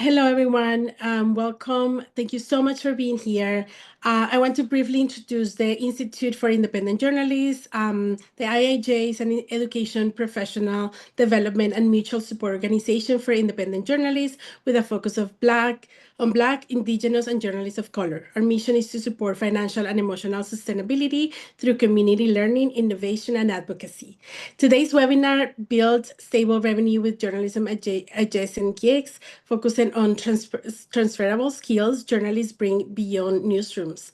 Hello, everyone. Welcome. Thank you so much for being here. I want to briefly introduce the Institute for Independent Journalists. The IIJ is an education, professional development, and mutual support organization for independent journalists with a focus on Black, Indigenous, and journalists of color. Our mission is to support financial and emotional sustainability through community learning, innovation, and advocacy. Today's webinar, Build Stable Revenue with Journalism Adjacent Gigs, focusing on transferable skills journalists bring beyond newsrooms.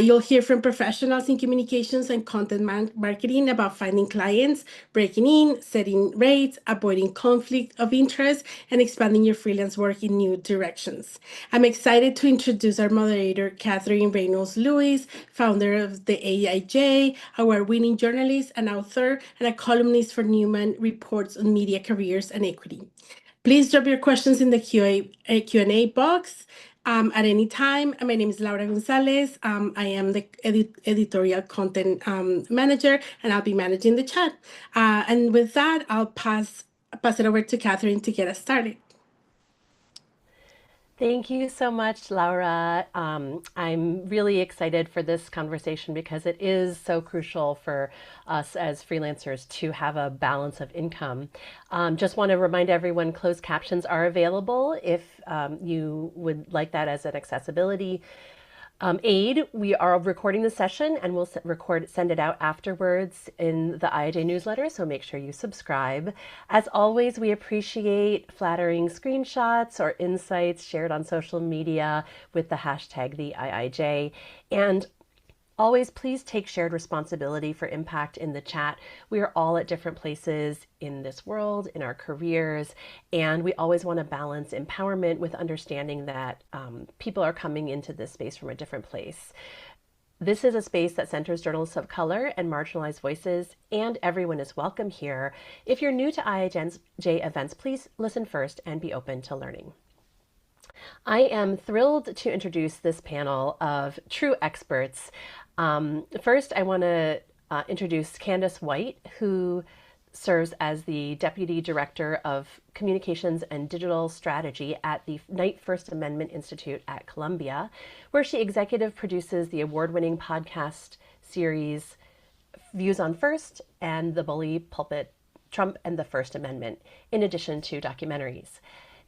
You'll hear from professionals in communications and content marketing about finding clients, breaking in, setting rates, avoiding conflict of interest, and expanding your freelance work in new directions. I'm excited to introduce our moderator, Katherine Reynolds Lewis, founder of the AIJ, award-winning journalist and author, and a columnist for Newman Reports on Media Careers and Equity. Please drop your questions in the Q&A box at any time. My name is Laura Gonzalez. I am the editorial content manager, and I'll be managing the chat. And with that, I'll pass it over to Katherine to get us started. Thank you so much, Laura. I'm really excited for this conversation because it is so crucial for us as freelancers to have a balance of income. Just want to remind everyone closed captions are available if you would like that as an accessibility aid. We are recording the session and we'll send it out afterwards in the IIJ newsletter, so make sure you subscribe. As always, we appreciate flattering screenshots or insights shared on social media with the hashtag the IIJ. And always, please take shared responsibility for impact in the chat. We are all at different places in this world, in our careers, and we always want to balance empowerment with understanding that people are coming into this space from a different place. This is a space that centers journalists of color and marginalized voices, and everyone is welcome here. If you're new to IIJ events, please listen first and be open to learning. I am thrilled to introduce this panel of true experts. First, I want to introduce Candace White, who serves as the Deputy Director of Communications and Digital Strategy at the Knight First Amendment Institute at Columbia, where she executive produces the award-winning podcast series Views on First and The Bully Pulpit, Trump and the First Amendment, in addition to documentaries.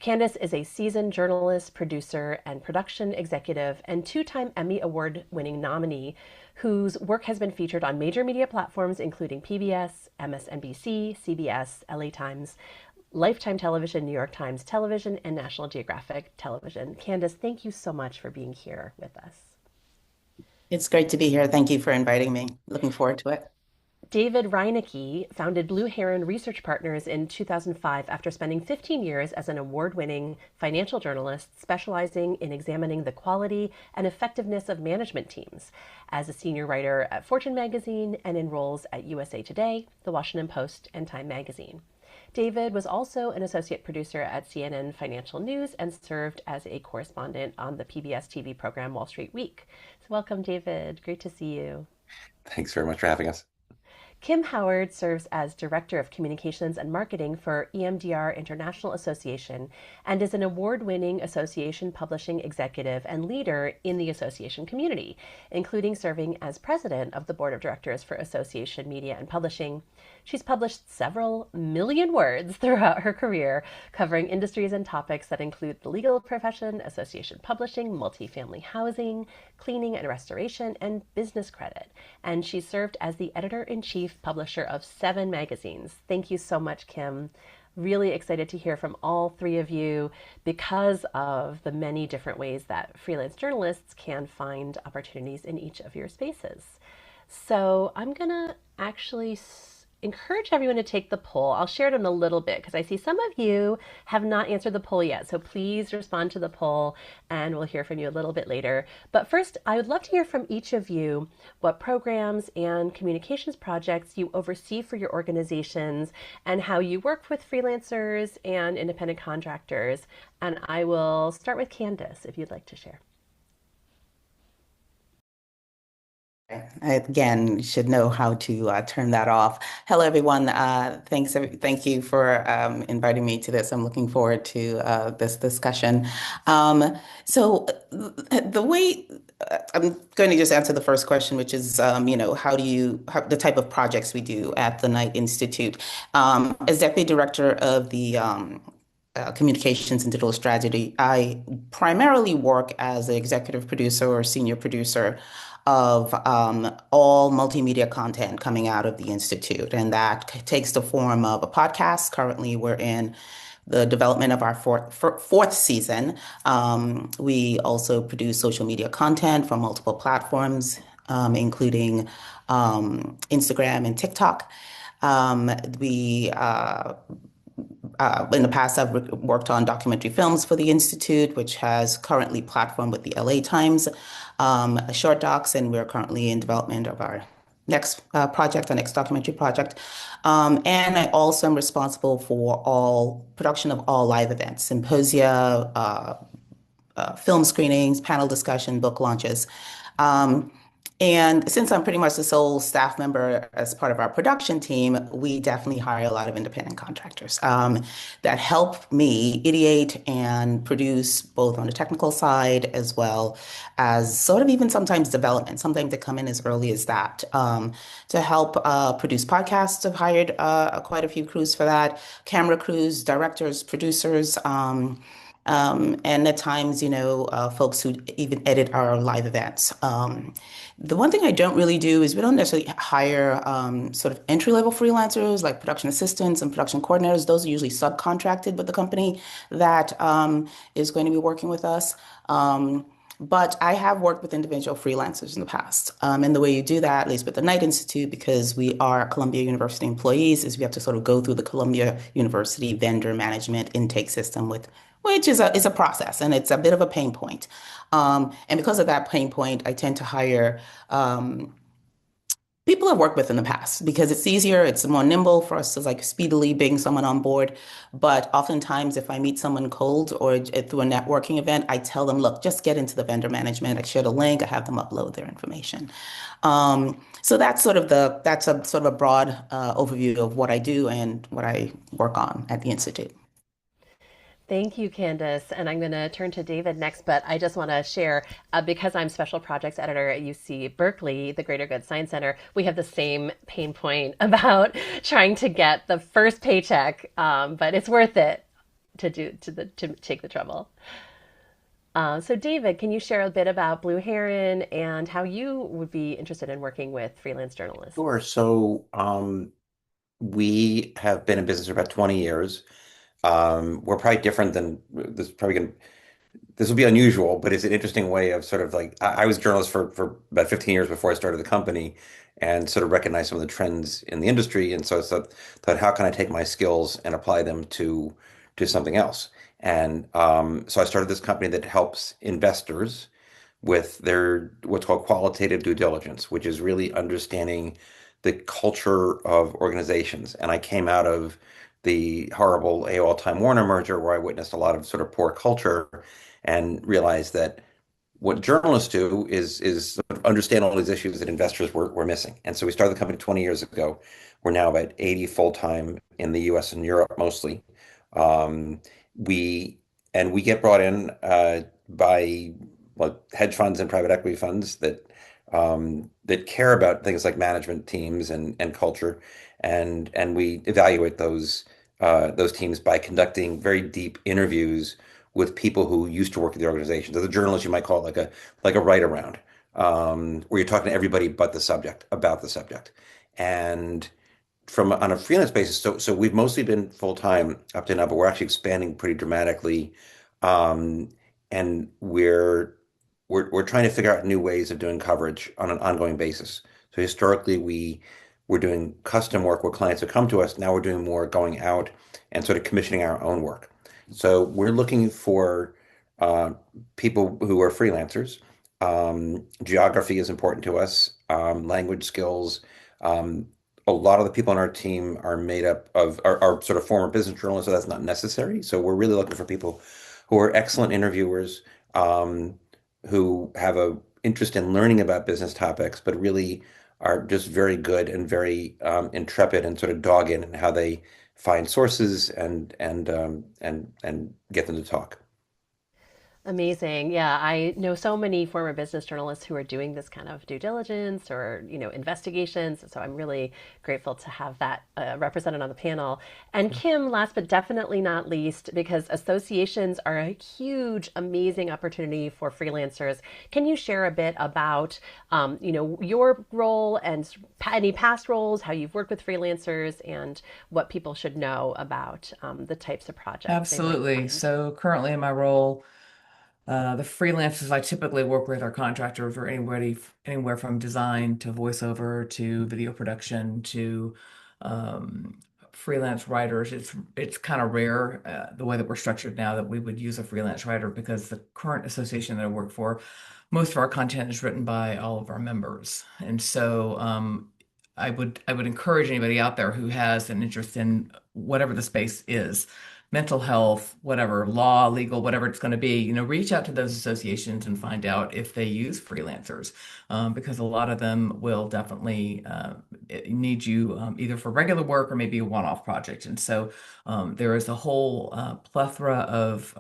Candace is a seasoned journalist, producer, and production executive and two-time Emmy Award-winning nominee whose work has been featured on major media platforms including PBS, MSNBC, CBS, LA Times, Lifetime Television, New York Times Television, and National Geographic Television. Candace, thank you so much for being here with us. It's great to be here. Thank you for inviting me. Looking forward to it. David Rynecki founded Blue Heron Research Partners in 2005 after spending 15 years as an award-winning financial journalist specializing in examining the quality and effectiveness of management teams. As a senior writer at Fortune magazine and in roles at USA Today, The Washington Post, and Time magazine. David was also an associate producer at CNN Financial News and served as a correspondent on the PBS TV program Wall Street Week. So welcome, David. Great to see you. Thanks very much for having us. Kim Howard serves as Director of Communications and Marketing for EMDR International Association and is an award-winning association publishing executive and leader in the association community, including serving as president of the board of directors for Association Media and Publishing. She's published several million words throughout her career, covering industries and topics that include the legal profession, association publishing, multifamily housing, cleaning and restoration, and business credit. And she served as the editor-in-chief publisher of 7 magazines. Thank you so much, Kim. Really excited to hear from all three of you because of the many different ways that freelance journalists can find opportunities in each of your spaces. So I'm going to actually encourage everyone to take the poll. I'll share it in a little bit because I see some of you have not answered the poll yet. So please respond to the poll and we'll hear from you a little bit later. But first, I would love to hear from each of you what programs and communications projects you oversee for your organizations and how you work with freelancers and independent contractors. And I will start with Candace if you'd like to share. I, again, should know how to turn that off. Hello, everyone. Thank you for inviting me to this. I'm looking forward to this discussion. The way I'm going to just answer the first question, which is, the type of projects we do at the Knight Institute. As Deputy Director of the Communications and Digital Strategy, I primarily work as an executive producer or senior producer of all multimedia content coming out of the Institute. And that takes the form of a podcast. Currently, we're in the development of our fourth season. We also produce social media content from multiple platforms, including Instagram and TikTok. We In the past, I've worked on documentary films for the Institute, which has currently platformed with the LA Times, short docs, and we're currently in development of our next project, our next documentary project. And I also am responsible for all production of all live events, symposia, film screenings, panel discussion, book launches. Um, and since I'm pretty much the sole staff member as part of our production team, we definitely hire a lot of independent contractors that help me ideate and produce both on the technical side as well as sort of even sometimes development. Sometimes they come in as early as that to help produce podcasts. I've hired quite a few crews for that, camera crews, directors, producers. And at times, folks who even edit our live events. The one thing I don't really do is we don't necessarily hire sort of entry-level freelancers like production assistants and production coordinators. Those are usually subcontracted with the company that is going to be working with us. But I have worked with individual freelancers in the past. And the way you do that, at least with the Knight Institute, because we are Columbia University employees, is we have to sort of go through the Columbia University vendor management intake system which is a process and it's a bit of a pain point. And because of that pain point, I tend to hire people I've worked with in the past because it's easier, it's more nimble for us to like speedily bring someone on board. But oftentimes, if I meet someone cold or through a networking event, I tell them, look, just get into the vendor management. I share the link, I have them upload their information. So that's a sort of a broad overview of what I do and what I work on at the Institute. Thank you, Candace. And I'm going to turn to David next, but I just want to share because I'm special projects editor at UC Berkeley, the Greater Good Science Center, we have the same pain point about trying to get the first paycheck, but it's worth it to take the trouble. So, David, can you share a bit about Blue Heron and how you would be interested in working with freelance journalists? Sure. We have been in business for about 20 years. We're probably different than this will be unusual, but it's an interesting way of sort of like I was a journalist for about 15 years before I started the company and sort of recognized some of the trends in the industry. And so I thought, how can I take my skills and apply them to something else? And so I started this company that helps investors with their what's called qualitative due diligence, which is really understanding the culture of organizations. And I came out of the horrible AOL Time Warner merger where I witnessed a lot of sort of poor culture and realized that what journalists do is sort of understand all these issues that investors were missing. And so we started the company 20 years ago. We're now about 80 full-time in the US and Europe mostly. Um, we we get brought in by hedge funds and private equity funds that care about things like management teams and culture, and we evaluate those teams by conducting very deep interviews with people who used to work at the organizations. As a journalist, you might call it like a write around, where you're talking to everybody but the subject about the subject. And from on a freelance basis, so we've mostly been full time up to now, but we're actually expanding pretty dramatically, um, and we're trying to figure out new ways of doing coverage on an ongoing basis. So historically, we were doing custom work where clients would come to us. Now we're doing more going out and sort of commissioning our own work. So we're looking for uh, people who are freelancers. Geography is important to us, language skills. Um, a lot of the people on our team are made up of are sort of former business journalists, so that's not necessary. So we're really looking for people who are excellent interviewers, who have interest in learning about business topics, but really are just very good and very intrepid and sort of dog in how they find sources and get them to talk. Amazing. Yeah, I know so many former business journalists who are doing this kind of due diligence or, investigations. So I'm really grateful to have that represented on the panel. And Kim, last but definitely not least, because associations are a huge, amazing opportunity for freelancers. Can you share a bit about, your role and any past roles, how you've worked with freelancers, and what people should know about the types of projects they might Absolutely. find? So currently in my role, the freelancers I typically work with are contractors or anywhere from design to voiceover to video production to um, freelance writers. It's kind of rare the way that we're structured now that we would use a freelance writer because the current association that I work for, most of our content is written by all of our members, and so I would encourage anybody out there who has an interest in whatever the space is, mental health, whatever, law, legal, whatever it's going to be, reach out to those associations and find out if they use freelancers, because a lot of them will definitely need you either for regular work or maybe a one-off project. And so there is a whole plethora of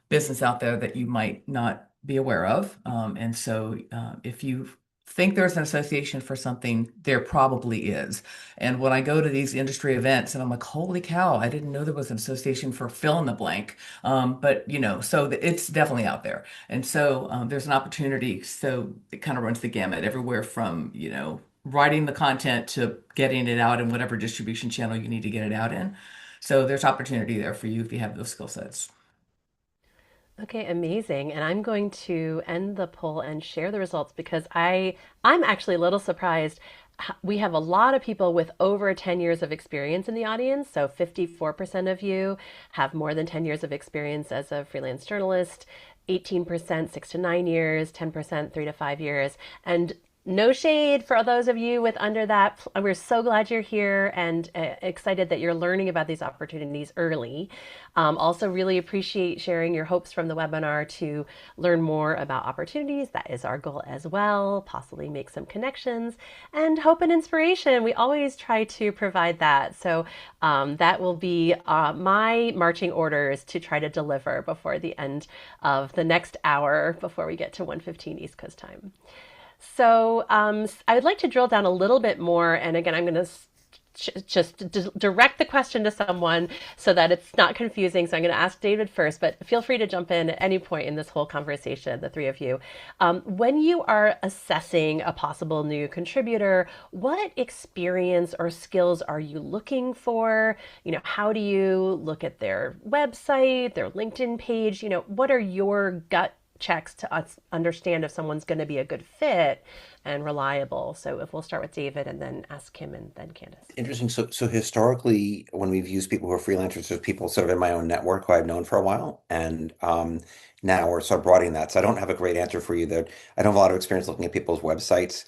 business out there that you might not be aware of. And so if you think there's an association for something, there probably is. And when I go to these industry events and I'm like, holy cow, I didn't know there was an association for fill in the blank. But so it's definitely out there. And so there's an opportunity. So it kind of runs the gamut everywhere from, writing the content to getting it out in whatever distribution channel you need to get it out in. So there's opportunity there for you if you have those skill sets. Okay, amazing. And I'm going to end the poll and share the results because I'm actually a little surprised. We have a lot of people with over 10 years of experience in the audience. So 54% of you have more than 10 years of experience as a freelance journalist, 18% 6 to 9 years, 10% 3 to 5 years, and no shade for those of you with under that. We're so glad you're here and excited that you're learning about these opportunities early. Also, really appreciate sharing your hopes from the webinar to learn more about opportunities. That is our goal as well, possibly make some connections and hope and inspiration. We always try to provide that. So that will be my marching orders to try to deliver before the end of the next hour before we get to 1:15 East Coast time. So I would like to drill down a little bit more. And again, I'm going to direct the question to someone so that it's not confusing. So I'm going to ask David first, but feel free to jump in at any point in this whole conversation, the three of you. When you are assessing a possible new contributor, what experience or skills are you looking for? How do you look at their website, their LinkedIn page? What are your gut checks to understand if someone's going to be a good fit and reliable? So if we'll start with David and then ask Kim and then Candace. Interesting. So historically, when we've used people who are freelancers, there's people sort of in my own network who I've known for a while, and now we're sort of broadening that. So I don't have a great answer for you there. I don't have a lot of experience looking at people's websites.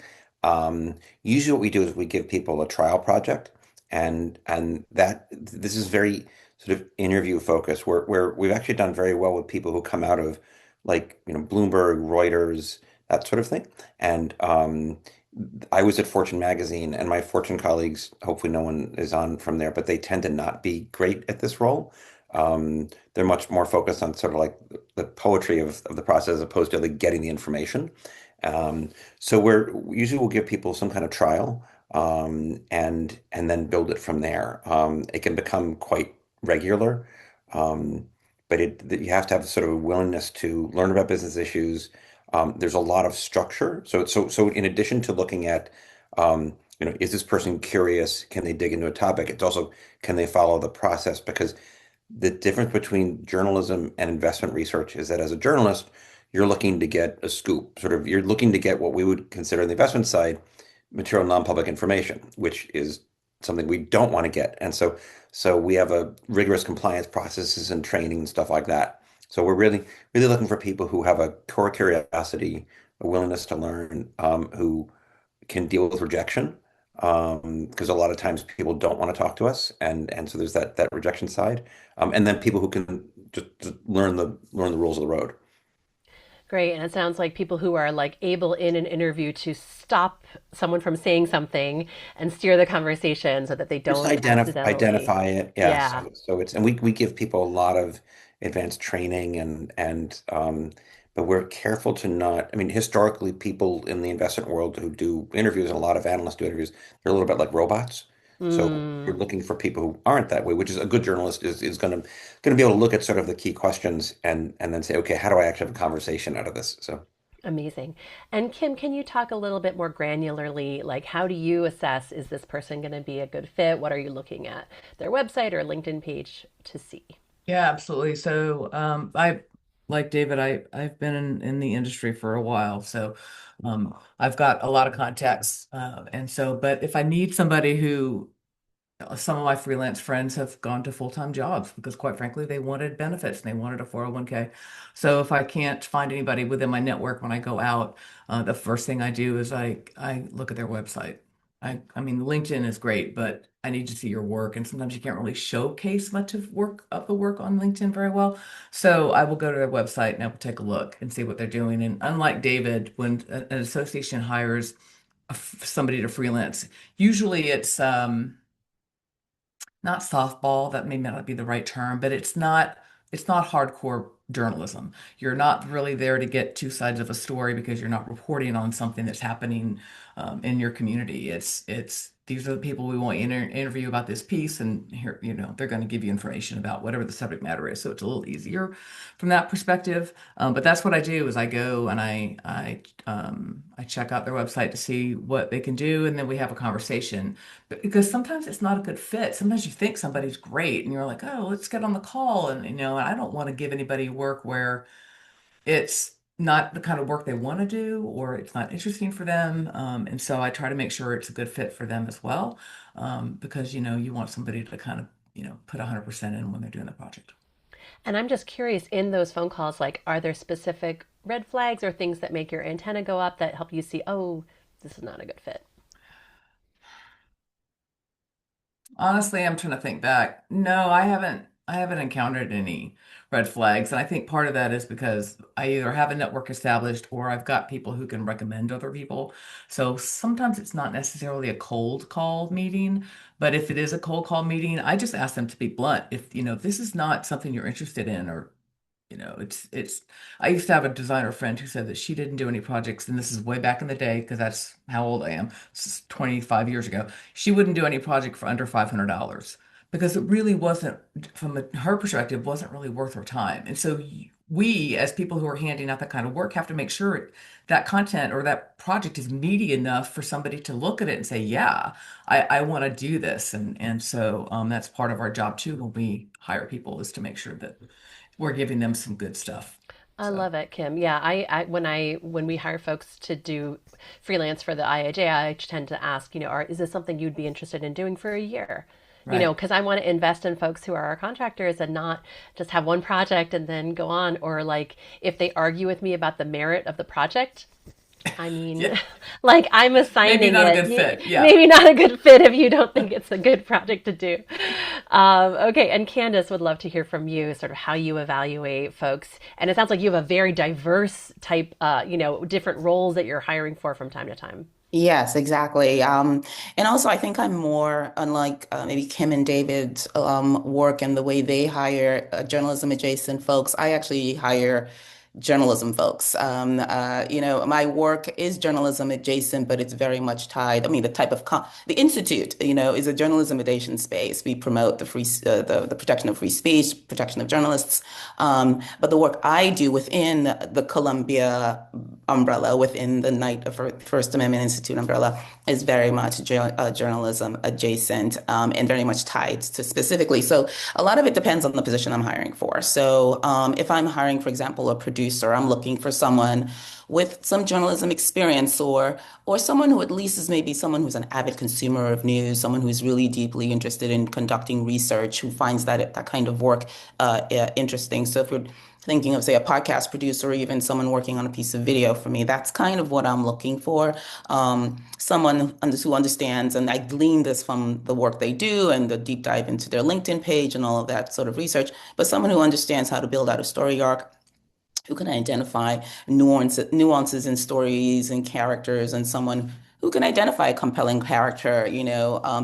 Usually, what we do is we give people a trial project, and that this is very sort of interview focused. Where we've actually done very well with people who come out of like Bloomberg, Reuters, that sort of thing, and I was at Fortune magazine, and my Fortune colleagues, hopefully no one is on from there, but they tend to not be great at this role. They're much more focused on sort of like the poetry of the process as opposed to like getting the information. So we'll give people some kind of trial, and then build it from there. It can become quite regular, but you have to have sort of a willingness to learn about business issues. There's a lot of structure. So in addition to looking at, is this person curious? Can they dig into a topic? It's also, can they follow the process? Because the difference between journalism and investment research is that as a journalist, you're looking to get a scoop. Sort of, you're looking to get what we would consider on the investment side material non-public information, which is something we don't want to get. And so we have a rigorous compliance processes and training and stuff like that. So we're really, really looking for people who have a core curiosity, a willingness to learn, who can deal with rejection. Because a lot of times people don't want to talk to us, and so there's that rejection side, and then people who can just learn the rules of the road. Great. And it sounds like people who are like able in an interview to stop someone from saying something and steer the conversation so that they Just don't accidentally. identify it. Yeah. Yeah, So it's, and we give people a lot of advanced training but we're careful to not, I mean, historically, people in the investment world who do interviews, and a lot of analysts do interviews, they're a little bit like robots. So we're Mm, looking for people who aren't that way, which is a good journalist is going to be able to look at sort of the key questions and then say, okay, how do I actually have a conversation out of this? So. amazing. And Kim, can you talk a little bit more granularly? Like, how do you assess, is this person going to be a good fit? What are you looking at their website or LinkedIn page to see? Yeah, absolutely. So, I like David, I've been in the industry for a while, so I've got a lot of contacts, and so, but if I need somebody who some of my freelance friends have gone to full-time jobs because quite frankly they wanted benefits and they wanted a 401k. So if I can't find anybody within my network when I go out, the first thing I do is I look at their website. I mean, LinkedIn is great, but I need to see your work, and sometimes you can't really showcase much of the work on LinkedIn very well. So I will go to their website and I will take a look and see what they're doing. And unlike David, when an association hires somebody to freelance, usually it's not softball, that may not be the right term, but it's not hardcore journalism. You're not really there to get two sides of a story because you're not reporting on something that's happening in your community. It's these are the people we want to interview about this piece, and here, they're going to give you information about whatever the subject matter is. So it's a little easier from that perspective. But that's what I do is I go and I check out their website to see what they can do, and then we have a conversation because sometimes it's not a good fit. Sometimes you think somebody's great and you're like, oh, let's get on the call. And, I don't want to give anybody work where it's not the kind of work they want to do or it's not interesting for them. And so I try to make sure it's a good fit for them as well. Because, you want somebody to kind of, put 100% in when they're doing the project. And I'm just curious in those phone calls, like, are there specific red flags or things that make your antenna go up that help you see, oh, this is not a good fit? Honestly, I'm trying to think back. No, I haven't encountered any red flags. And I think part of that is because I either have a network established or I've got people who can recommend other people. So sometimes it's not necessarily a cold call meeting, but if it is a cold call meeting, I just ask them to be blunt. If this is not something you're interested in, or it's I used to have a designer friend who said that she didn't do any projects, and this is way back in the day because that's how old I am. This is 25 years ago. She wouldn't do any project for under $500 because it really wasn't, from her perspective, wasn't really worth her time. And so we, as people who are handing out that kind of work, have to make sure that content or that project is meaty enough for somebody to look at it and say, yeah, I want to do this. And so that's part of our job too when we hire people, is to make sure that we're giving them some good stuff. I So, love it, Kim. Yeah, when we hire folks to do freelance for the IAJ, I tend to ask, is this something you'd be interested in doing for a year? right. Because I want to invest in folks who are our contractors and not just have one project and then go on. Or like if they argue with me about the merit of the project, I mean, Yeah. like I'm Maybe assigning not a it. good fit. Yeah. Maybe not a good fit if you don't think it's a good project to do. Okay, and Candace would love to hear from you, sort of how you evaluate folks. And it sounds like you have a very diverse type, different roles that you're hiring for from time to time. Yes, exactly. And also, I think I'm more unlike maybe Kim and David's work and the way they hire journalism adjacent folks. I actually hire journalism folks. My work is journalism adjacent, but it's very much tied. I mean, the institute, is a journalism adjacent space. We promote the protection of free speech, protection of journalists. But the work I do within the Columbia umbrella, within the Knight of First Amendment Institute umbrella, is very much journalism adjacent, and very much tied to specifically. So a lot of it depends on the position I'm hiring for. So if I'm hiring, for example, a producer, I'm looking for someone with some journalism experience, or someone who at least is maybe someone who's an avid consumer of news, someone who's really deeply interested in conducting research, who finds that kind of work interesting. So if you're thinking of, say, a podcast producer, or even someone working on a piece of video, for me, that's kind of what I'm looking for. Someone who understands, and I glean this from the work they do and the deep dive into their LinkedIn page and all of that sort of research, but someone who understands how to build out a story arc, who can identify nuances in stories and characters, and someone who can identify a compelling character,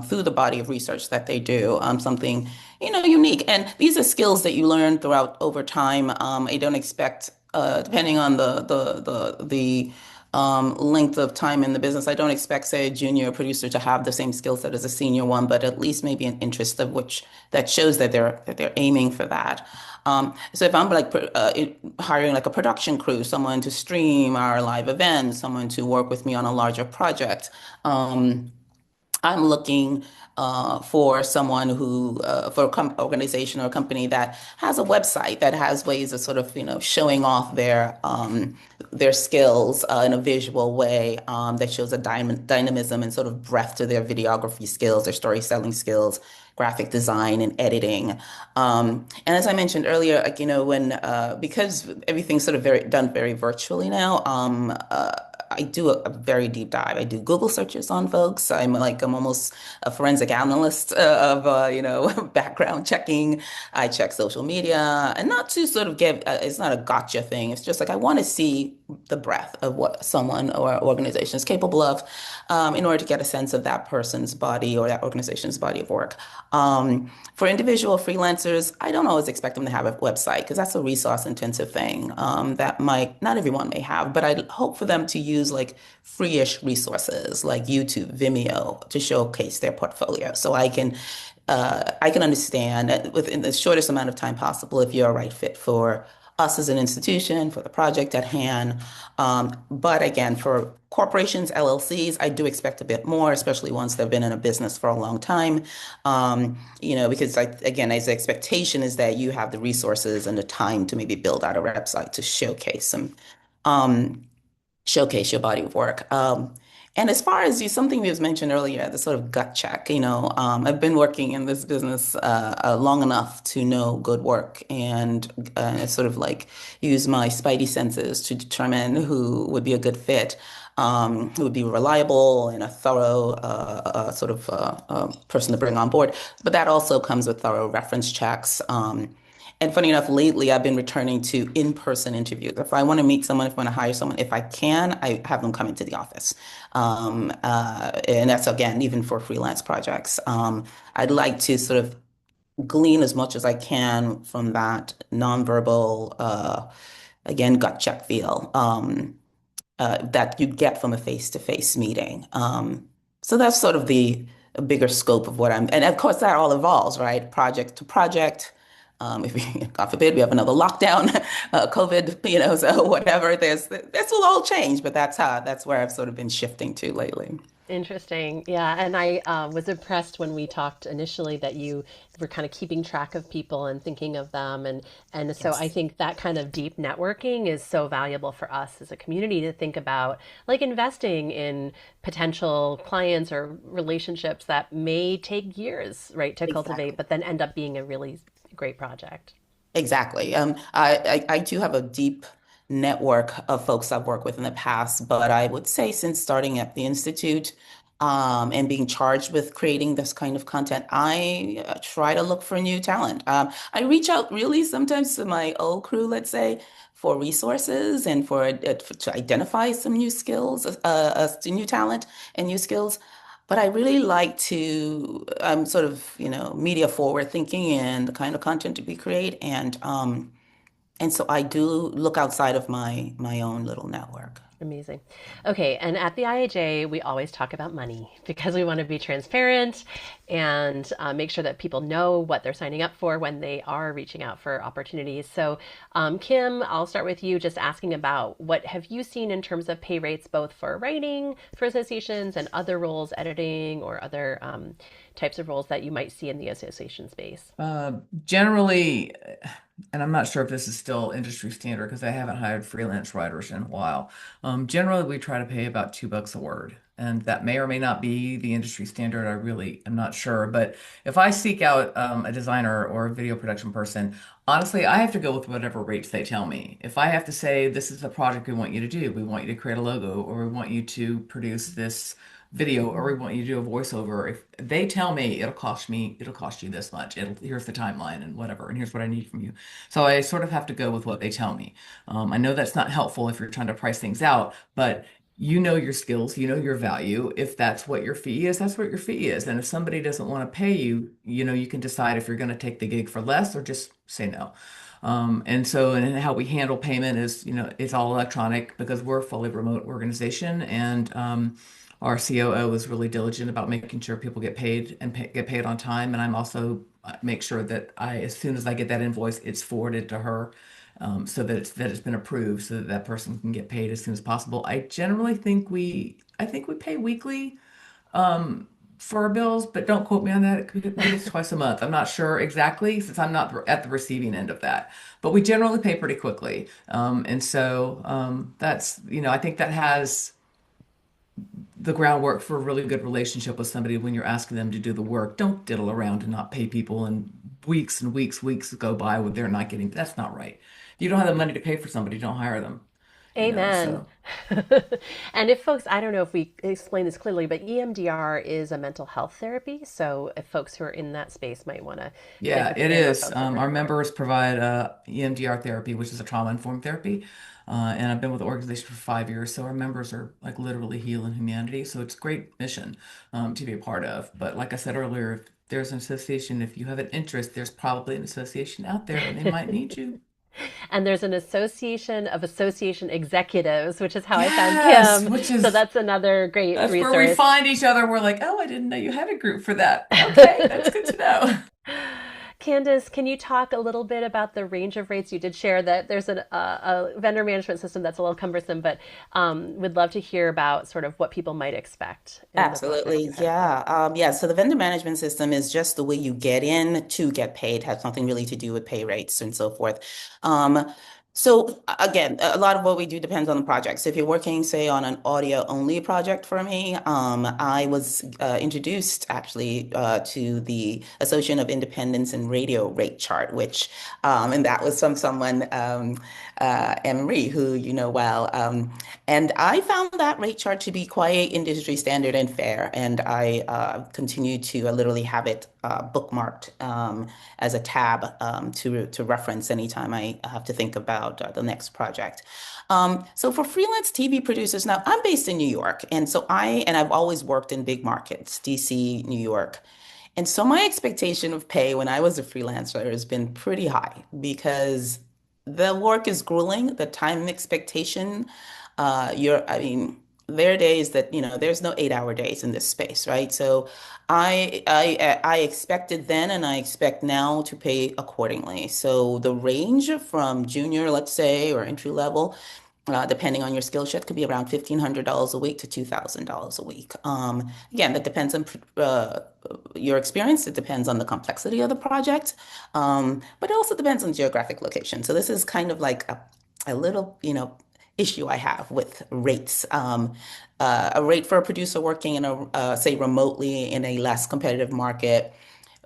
through the body of research that they do, something, unique. And these are skills that you learn throughout over time. I don't expect, depending on the length of time in the business, I don't expect, say, a junior producer to have the same skill set as a senior one, but at least maybe an interest of which that shows that they're aiming for that. So if I'm like hiring like a production crew, someone to stream our live events, someone to work with me on a larger project, I'm looking for someone for organization or a company that has a website that has ways of sort of, showing off their skills in a visual way, that shows a dynamism and sort of breadth to their videography skills, their storytelling skills, graphic design and editing. And as I mentioned earlier, like, when because everything's sort of done very virtually now, I do a very deep dive. I do Google searches on folks. I'm almost a forensic analyst of background checking. I check social media, and not to sort of give. It's not a gotcha thing. It's just like I want to see the breadth of what someone or organization is capable of, in order to get a sense of that person's body or that organization's body of work. For individual freelancers, I don't always expect them to have a website because that's a resource intensive thing, that might not everyone may have, but I hope for them to use like free-ish resources like YouTube, Vimeo to showcase their portfolio. So I can understand within the shortest amount of time possible if you're a right fit for us as an institution, for the project at hand. But again, for corporations, LLCs, I do expect a bit more, especially ones that have been in a business for a long time. Because again, as the expectation is that you have the resources and the time to maybe build out a website to um, showcase your body of work. And as far as something you was mentioned earlier, the sort of gut check, I've been working in this business long enough to know good work and sort of like use my spidey senses to determine who would be a good fit, who would be reliable and a thorough sort of person to bring on board. But that also comes with thorough reference checks. And funny enough, lately I've been returning to in-person interviews. If I want to meet someone, if I want to hire someone, if I can, I have them come into the office. And that's again, even for freelance projects. I'd like to sort of glean as much as I can from that nonverbal, again, gut check feel. That you get from a face-to-face meeting. So that's sort of the a bigger scope of and of course that all evolves, right? Project to project. If we, God forbid, we have another lockdown, COVID, so whatever, this will all change, but that's where I've sort of been shifting to lately. Interesting. Yeah. And I was impressed when we talked initially that you were kind of keeping track of people and thinking of them. And so I Yes, think that kind of deep networking is so valuable for us as a community to think about, like investing in potential clients or relationships that may take years, right, to cultivate, exactly. but then end up being a really great project. Exactly. I do have a deep network of folks I've worked with in the past, but I would say since starting at the Institute, and being charged with creating this kind of content, I try to look for new talent. I reach out really sometimes to my old crew, let's say, for resources and to identify some new skills, new talent and new skills. But I really like to, I'm sort of, media forward thinking and the kind of content we create. And so I do look outside of my own little network. Amazing. Okay, and at the IAJ, we always talk about money because we want to be transparent and make sure that people know what they're signing up for when they are reaching out for opportunities. So, Kim, I'll start with you just asking about what have you seen in terms of pay rates, both for writing for associations and other roles, editing or other types of roles that you might see in the association space? Generally, and I'm not sure if this is still industry standard because I haven't hired freelance writers in a while. Generally, we try to pay about $2 a word, and that may or may not be the industry standard. I really am not sure. But if I seek out a designer or a video production person, honestly, I have to go with whatever rates they tell me. If I have to say, this is the project we want you to do, we want you to create a logo, or we want you to produce this video or we want you to do a voiceover, if they tell me it'll cost you this much, here's the timeline and whatever, and here's what I need from you. So I sort of have to go with what they tell me. I know that's not helpful if you're trying to price things out, but you know your skills, you know your value. If that's what your fee is, that's what your fee is. And if somebody doesn't want to pay you, you can decide if you're going to take the gig for less or just say no. And how we handle payment is, it's all electronic because we're a fully remote organization. And our COO is really diligent about making sure people get paid and get paid on time. And I'm also make sure that as soon as I get that invoice, it's forwarded to her, so that it's been approved, so that that person can get paid as soon as possible. I think we pay weekly for our bills, but don't quote me on that. Maybe it's twice a month. I'm not sure exactly since I'm not at the receiving end of that. But we generally pay pretty quickly. That's, I think that has the groundwork for a really good relationship with somebody when you're asking them to do the work. Don't diddle around and not pay people and weeks go by when they're not getting, that's not right. If you don't have the money to pay for somebody, don't hire them, Amen. so. And if folks, I don't know if we explain this clearly, but EMDR is a mental health therapy. So if folks who are in that space might want to think Yeah, of it it or is. folks that are Our familiar. members provide EMDR therapy, which is a trauma-informed therapy. And I've been with the organization for 5 years, so our members are like literally healing humanity. So it's a great mission to be a part of. But like I said earlier, if there's an association, if you have an interest, there's probably an association out there and they might need you. And there's an association of association executives, which is how I found Yes, Kim. which So is that's another great that's where we resource. find each other. We're like, oh, I didn't know you had a group for that. Okay, that's good to know. Candace, can you talk a little bit about the range of rates? You did share that there's a vendor management system that's a little cumbersome, but would love to hear about sort of what people might expect in the project Absolutely. you have. Yeah. Yeah. So the vendor management system is just the way you get in to get paid, has nothing really to do with pay rates and so forth. Um, again, a lot of what we do depends on the project. So if you're working, say, on an audio only project for me, I was introduced actually to the Association of Independents and Radio rate chart, and that was from someone, Emery, who you know well. And I found that rate chart to be quite industry standard and fair. And I continue to literally have it bookmarked as a tab to reference anytime I have to think about the next project. So for freelance TV producers, now I'm based in New York, and I've always worked in big markets, DC, New York. And so my expectation of pay when I was a freelancer has been pretty high because the work is grueling, the time expectation, I mean, there are days that, there's no 8-hour days in this space, right? So I expected then and I expect now to pay accordingly. So the range from junior, let's say, or entry level, depending on your skill set, could be around $1,500 a week to $2,000 a week. Again, that depends on your experience. It depends on the complexity of the project, but it also depends on geographic location. So this is kind of like a little, issue I have with rates. A rate for a producer working in say remotely in a less competitive market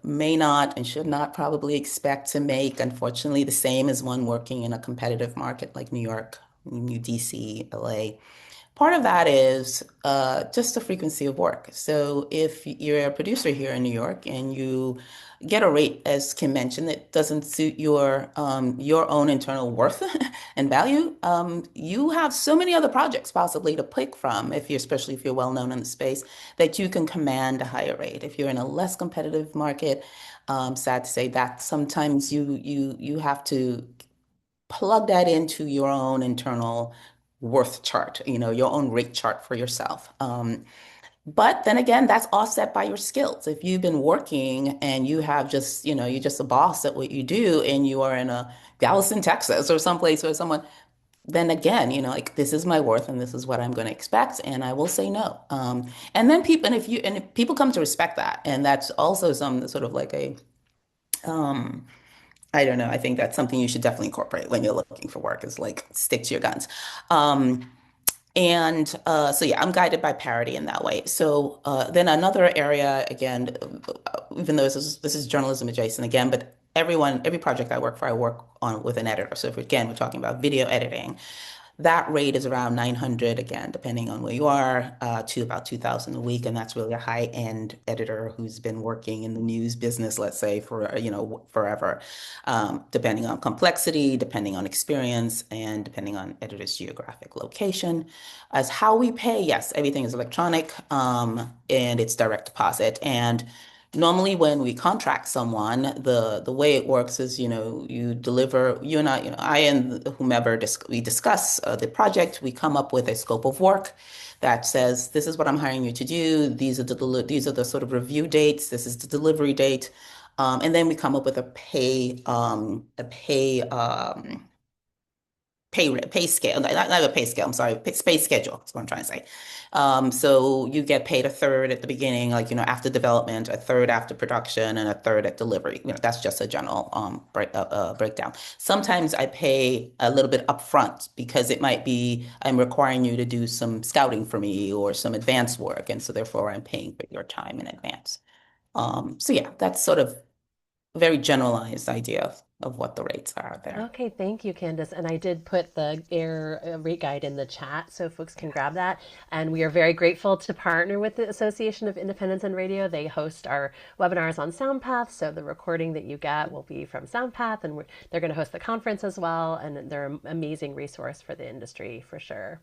may not and should not probably expect to make, unfortunately, the same as one working in a competitive market like New York, New DC, LA. Part of that is just the frequency of work. So if you're a producer here in New York and you get a rate, as Kim mentioned, that doesn't suit your own internal worth and value, you have so many other projects possibly to pick from, especially if you're well known in the space, that you can command a higher rate. If you're in a less competitive market, sad to say that sometimes you have to plug that into your own internal worth chart, your own rate chart for yourself. But then again, that's offset by your skills. If you've been working and you have just, you're just a boss at what you do and you are in a Galveston, Texas or someplace where someone, then again, like this is my worth and this is what I'm going to expect, and I will say no. And then if people come to respect that, and that's also some sort of like um, I don't know. I think that's something you should definitely incorporate when you're looking for work is like stick to your guns. Um, so yeah, I'm guided by parity in that way. So then another area, again, even though this is journalism adjacent again, but every project I work on with an editor. So if again, we're talking about video editing. That rate is around 900, again, depending on where you are, to about 2,000 a week. And that's really a high-end editor who's been working in the news business, let's say, for, forever, depending on complexity, depending on experience, and depending on editor's geographic location. As how we pay, yes, everything is electronic, and it's direct deposit. And normally when we contract someone, the way it works is, you deliver, you and I and whomever we discuss the project, we come up with a scope of work that says, this is what I'm hiring you to do. These are the sort of review dates. This is the delivery date. And then we come up with a pay scale, not a pay scale, I'm sorry, pay schedule. That's what I'm trying to say. So you get paid a third at the beginning, like, after development, a third after production, and a third at delivery. That's just a general breakdown. Sometimes I pay a little bit upfront because it might be I'm requiring you to do some scouting for me or some advanced work, and so therefore I'm paying for your time in advance. So yeah, that's sort of a very generalized idea of what the rates are there. Okay, thank you, Candace. And I did put the AIR rate guide in the chat so folks can grab that. And we are very grateful to partner with the Association of Independents in Radio. They host our webinars on SoundPath. So the recording that you get will be from SoundPath, and they're going to host the conference as well. And they're an amazing resource for the industry for sure.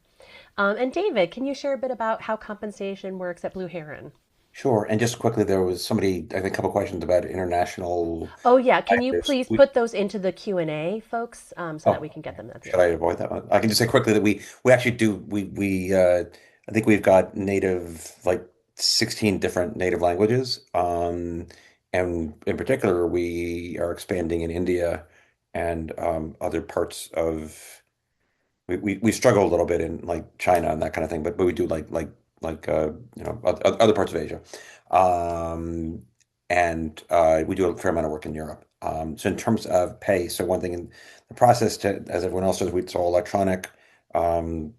And David, can you share a bit about how compensation works at Blue Heron? Sure. And just quickly, there was somebody, I think, a couple questions about international Oh yeah, can you practice. please put those into the Q&A, folks, so that we Oh, can get okay. them at the Should I end? avoid that one? I can just say quickly that we actually do we I think we've got native, like, 16 different native languages. And in particular, we are expanding in India and other parts of we struggle a little bit in, like, China and that kind of thing, but we do, other parts of Asia, um, and we do a fair amount of work in Europe. So in terms of pay, so one thing in the process, as everyone else does, it's all electronic, um,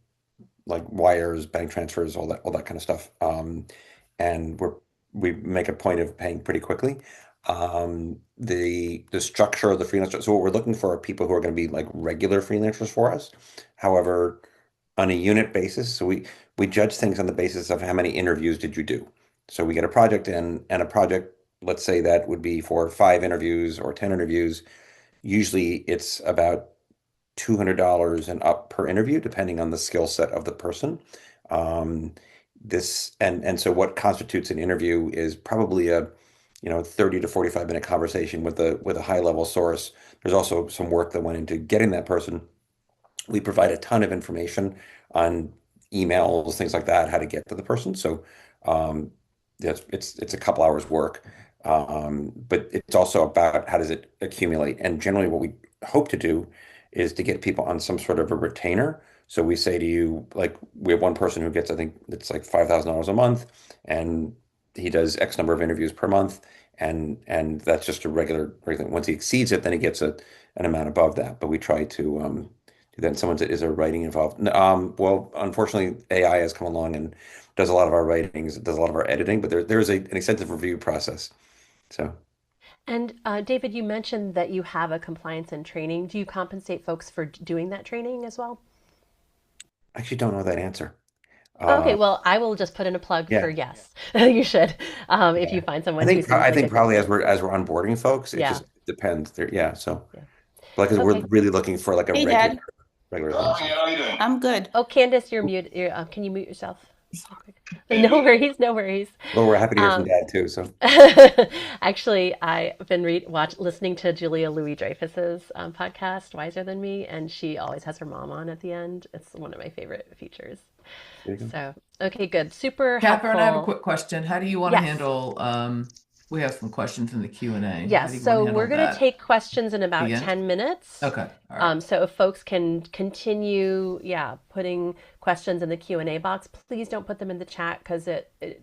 like wires, bank transfers, all that kind of stuff. And we make a point of paying pretty quickly. The structure of the freelancer. So what we're looking for are people who are going to be like regular freelancers for us. However, on a unit basis, so we judge things on the basis of how many interviews did you do. So we get a project in, and a project, let's say that would be for 5 interviews or 10 interviews. Usually it's about $200 and up per interview, depending on the skill set of the person. Um, and so what constitutes an interview is probably a 30 to 45 minute conversation with a high level source. There's also some work that went into getting that person. We provide a ton of information on emails, things like that, how to get to the person. So um, it's a couple hours work, but it's also about how does it accumulate. And generally, what we hope to do is to get people on some sort of a retainer. So we say to you, like, we have one person who gets, I think it's like $5,000 a month, and he does X number of interviews per month, and that's just a regular. Once he exceeds it, then he gets an amount above that. But we try to do that. And someone said, is there writing involved? Well, unfortunately, AI has come along and does a lot of our writings, does a lot of our editing, but there's an extensive review process. So And David, you mentioned that you have a compliance and training. Do you compensate folks for doing that training as well? I actually don't know that answer. Okay, Uh, well, I will just put in a plug for yeah, yes. You should, if yeah. you find I someone who think seems I like a think good probably fit. as we're onboarding folks, it Yeah, just depends. There, yeah. So, yeah. but because we're Okay. really looking for like a Hey, regular Dad. regular thing. Hi, So, how are you doing? I'm good. Oh, Candace, you're mute. Can you mute yourself real quick? No worries, no worries. well, we're happy to hear from Um, Dad too. So, Actually, I've been listening to Julia Louis-Dreyfus's podcast, Wiser Than Me, and she always has her mom on at the end. It's one of my favorite features. there you go. So, okay, good. Super Catherine, I have a helpful. quick question. How do you want to Yes. handle, we have some questions in the Q&A. How Yes. do you want So to we're handle going to that take questions in at about the end? 10 minutes. Okay, all right. So if folks can continue, yeah, putting questions in the Q&A box, please don't put them in the chat because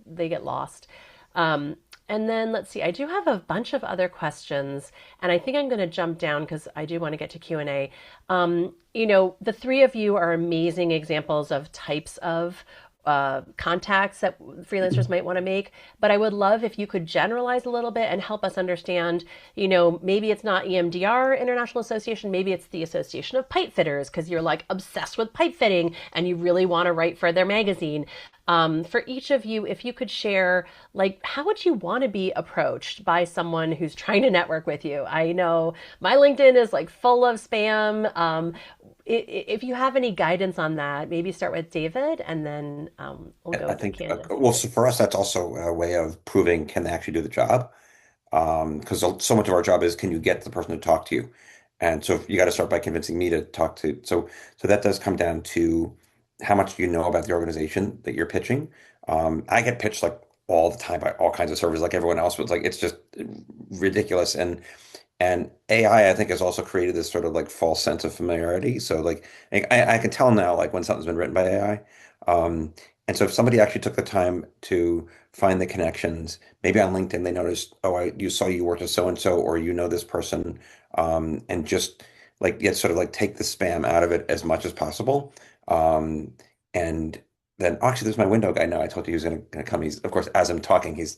they get lost. Um, and then let's see, I do have a bunch of other questions, and I think I'm going to jump down because I do want to get to Q&A. The three of you are amazing examples of types of contacts that freelancers might want to make. But I would love if you could generalize a little bit and help us understand, maybe it's not EMDR International Association, maybe it's the Association of Pipe Fitters because you're like obsessed with pipe fitting and you really want to write for their magazine. For each of you, if you could share, like, how would you want to be approached by someone who's trying to network with you? I know my LinkedIn is like full of spam. If you have any guidance on that, maybe start with David and then we'll go I to think, Candace. well, so for us, that's also a way of proving can they actually do the job. Because so much of our job is can you get the person to talk to you? And so you got to start by convincing me to talk to. So that does come down to how much do you know about the organization that you're pitching. I get pitched like all the time by all kinds of servers, like everyone else, but like it's just ridiculous. And AI, I think, has also created this sort of like false sense of familiarity. So like I can tell now like when something's been written by AI. And so if somebody actually took the time to find the connections, maybe on LinkedIn they noticed, oh, you saw you worked with so and so, or you know this person, and just like yeah, sort of like take the spam out of it as much as possible. And then actually, there's my window guy now. I told you he was gonna come. He's of course as I'm talking, he's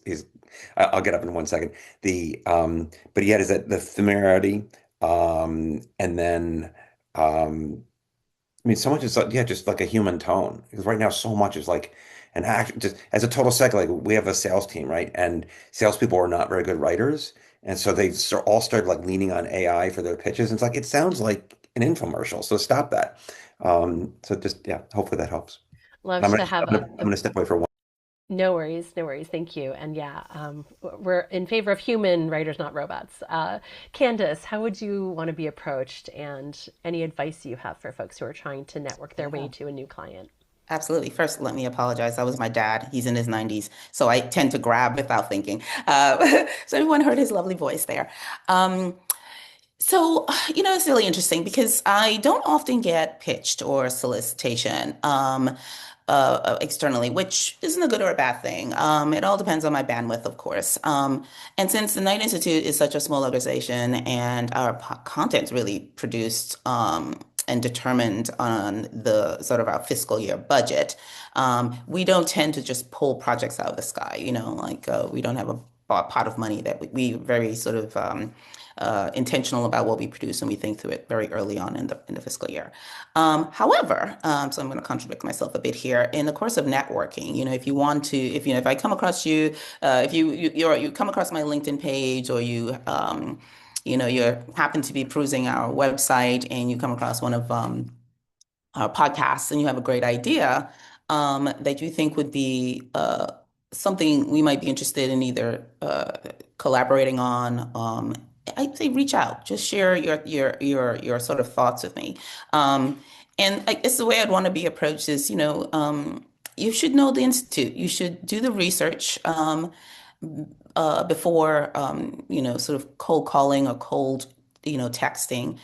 I'll get up in 1 second. But yet is that the familiarity, and then I mean, so much is like, yeah, just like a human tone. Because right now, so much is like an act. Just as a total sec, like we have a sales team, right? And salespeople are not very good writers, and so all started like leaning on AI for their pitches. And it's like it sounds like an infomercial. So stop that. So just yeah, hopefully that helps. And Love to have I'm gonna step away for one. no worries, no worries. Thank you. And yeah, we're in favor of human writers, not robots. Candace, how would you want to be approached and any advice you have for folks who are trying to network their way Yeah. to a new client? Absolutely. First, let me apologize. That was my dad. He's in his 90s, so I tend to grab without thinking. So everyone heard his lovely voice there. Um, So, it's really interesting because I don't often get pitched or solicitation externally, which isn't a good or a bad thing. It all depends on my bandwidth, of course. And since the Knight Institute is such a small organization and our content's really produced and determined on the sort of our fiscal year budget, we don't tend to just pull projects out of the sky, like we don't have a pot of money that we very sort of intentional about what we produce and we think through it very early on in the fiscal year. However, so I'm going to contradict myself a bit here. In the course of networking, if you want to, if I come across you, if you come across my LinkedIn page or you happen to be perusing our website and you come across one of podcasts and you have a great idea that you think would be something we might be interested in either collaborating on, I'd say reach out. Just share your sort of thoughts with me. And I guess the way I'd want to be approached is, you should know the institute. You should do the research before sort of cold calling or cold texting.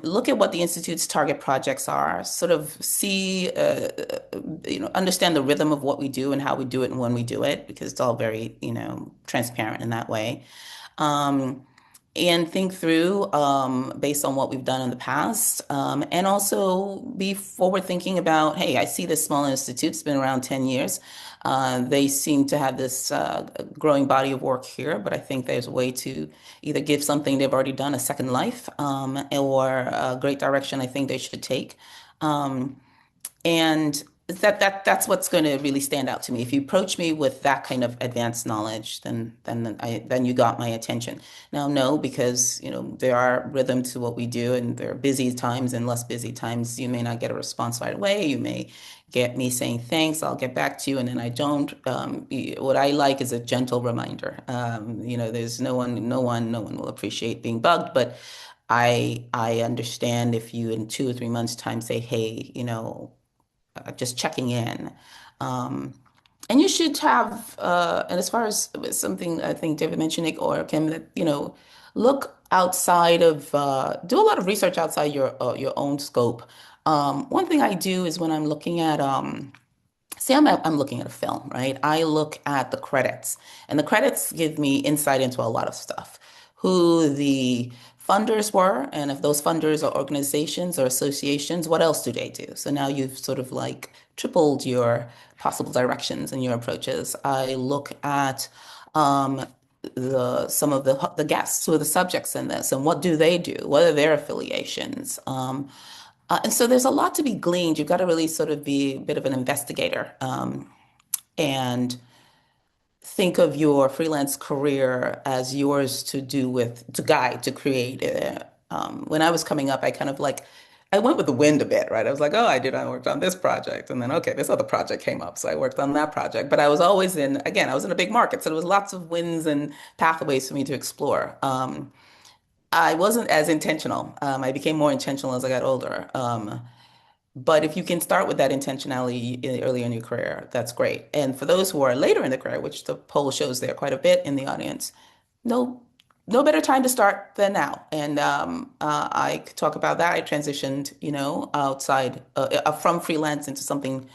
Look at what the Institute's target projects are, sort of see, understand the rhythm of what we do and how we do it and when we do it, because it's all very, transparent in that way. Um, and think through based on what we've done in the past, and also be forward thinking about, hey, I see this small institute, it's been around 10 years. They seem to have this growing body of work here, but I think there's a way to either give something they've already done a second life or a great direction I think they should take. Um, and that's what's going to really stand out to me. If you approach me with that kind of advanced knowledge, then you got my attention. Now, no, because there are rhythm to what we do, and there are busy times and less busy times. You may not get a response right away. You may get me saying thanks, I'll get back to you, and then I don't. What I like is a gentle reminder. There's no one will appreciate being bugged, but I understand if you in 2 or 3 months' time say, hey, just checking in. Um, and you should have, and as far as something I think David mentioned it or Kim, that, look outside of, do a lot of research outside your own scope. One thing I do is when I'm looking at, say I'm looking at a film, right? I look at the credits, and the credits give me insight into a lot of stuff. Who the funders were, and if those funders are organizations or associations, what else do they do? So now you've sort of like tripled your possible directions and your approaches. I look at um, some of the guests who are the subjects in this, and what do they do? What are their affiliations? And so there's a lot to be gleaned. You've got to really sort of be a bit of an investigator, and think of your freelance career as yours to do with, to guide, to create. When I was coming up, I kind of like, I went with the wind a bit, right? I was like, oh, I worked on this project. And then, okay, this other project came up. So I worked on that project. But I was always in, again, I was in a big market. So there was lots of winds and pathways for me to explore. I wasn't as intentional. I became more intentional as I got older. But if you can start with that intentionality early in your career, that's great. And for those who are later in the career, which the poll shows there quite a bit in the audience, no, no better time to start than now. And I could talk about that. I transitioned, outside from freelance into something,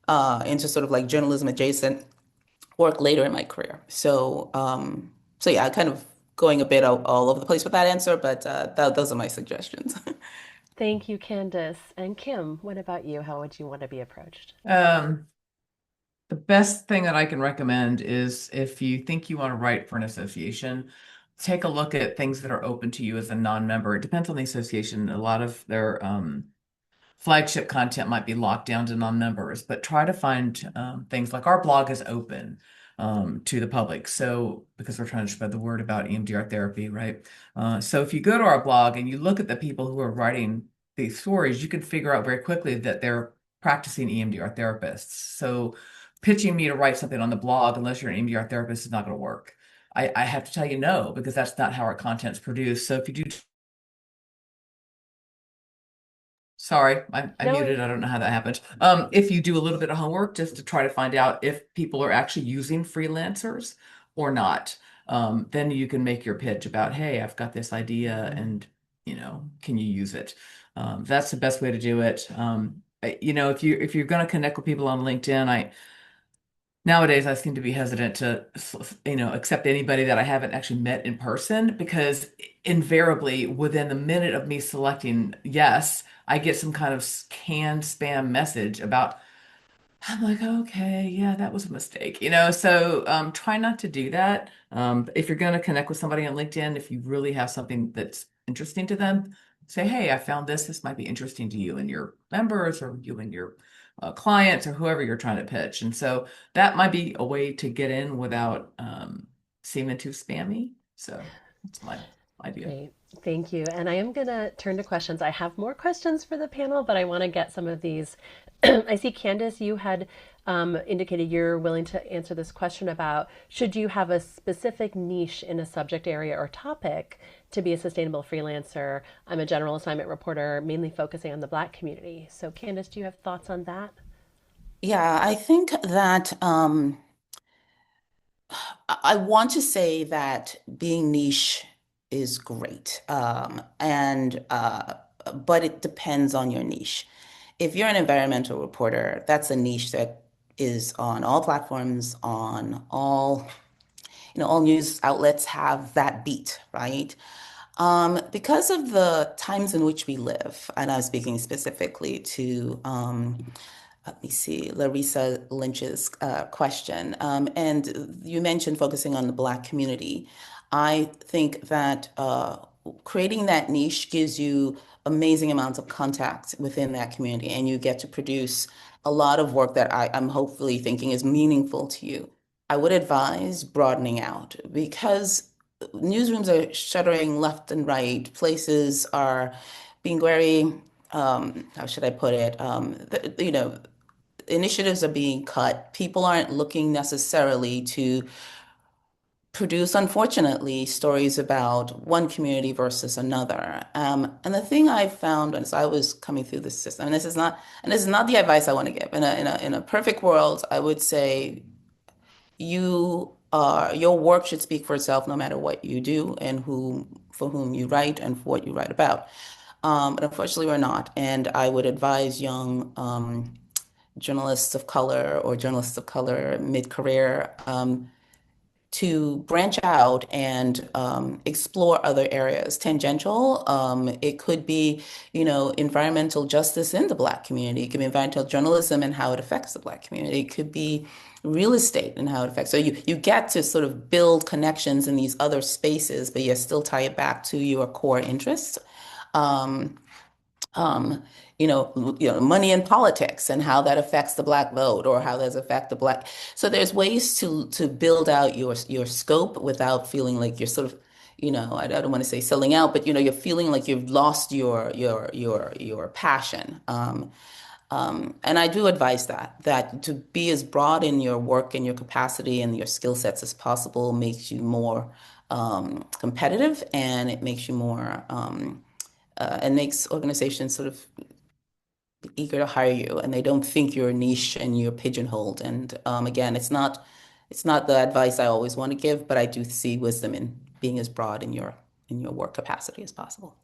into sort of like journalism adjacent work later in my career. So yeah, kind of going a bit all over the place with that answer, but those are my suggestions. Thank you, Candace. And Kim, what about you? How would you want to be approached? Um, the best thing that I can recommend is if you think you want to write for an association, take a look at things that are open to you as a non-member. It depends on the association. A lot of their flagship content might be locked down to non-members, but try to find things like our blog is open to the public. So because we're trying to spread the word about EMDR therapy, right? So if you go to our blog and you look at the people who are writing these stories, you can figure out very quickly that they're practicing EMDR therapists. So pitching me to write something on the blog, unless you're an EMDR therapist, is not going to work. I have to tell you no, because that's not how our content's produced. So if you do, sorry, I No, muted. I don't know how that happened. If you do a little bit of homework just to try to find out if people are actually using freelancers or not, then you can make your pitch about, hey, I've got this idea and, can you use it? That's the best way to do it. If you're going to connect with people on LinkedIn, nowadays, I seem to be hesitant to, accept anybody that I haven't actually met in person, because invariably within the minute of me selecting yes, I get some kind of canned spam message about, I'm like, okay, yeah, that was a mistake, so try not to do that. If you're going to connect with somebody on LinkedIn, if you really have something that's interesting to them, say, hey, I found this. This might be interesting to you and your members, or you and your clients, or whoever you're trying to pitch. And so that might be a way to get in without seeming too spammy. So that's my idea. great. Thank you. And I am going to turn to questions. I have more questions for the panel, but I want to get some of these. I see, Candace, you had indicated you're willing to answer this question about, should you have a specific niche in a subject area or topic to be a sustainable freelancer? I'm a general assignment reporter, mainly focusing on the Black community. So, Candace, do you have thoughts on that? Yeah, I think that I want to say that being niche is great, and but it depends on your niche. If you're an environmental reporter, that's a niche that is on all platforms, on all news outlets have that beat, right? Because of the times in which we live, and I'm speaking specifically to let me see, Larissa Lynch's question. And you mentioned focusing on the Black community. I think that creating that niche gives you amazing amounts of contact within that community, and you get to produce a lot of work that I'm hopefully thinking is meaningful to you. I would advise broadening out, because newsrooms are shuttering left and right. Places are being very, how should I put it? Initiatives are being cut. People aren't looking necessarily to produce, unfortunately, stories about one community versus another. And the thing I found as I was coming through the system, and this is not the advice I want to give. In a perfect world, I would say your work should speak for itself, no matter what you do and for whom you write and for what you write about. But unfortunately, we're not. And I would advise young journalists of color or journalists of color mid-career, to branch out and explore other areas. Tangential, it could be, environmental justice in the Black community. It could be environmental journalism and how it affects the Black community. It could be real estate and how it affects. So you get to sort of build connections in these other spaces, but you still tie it back to your core interests. Um, um, money in politics and how that affects the Black vote or how that affects the Black. So there's ways to build out your scope without feeling like you're sort of, I don't want to say selling out, but you're feeling like you've lost your passion. And I do advise that to be as broad in your work and your capacity and your skill sets as possible makes you more competitive, and it makes you more and makes organizations sort of eager to hire you, and they don't think you're a niche and you're pigeonholed. And again, it's not the advice I always want to give, but I do see wisdom in being as broad in your work capacity as possible.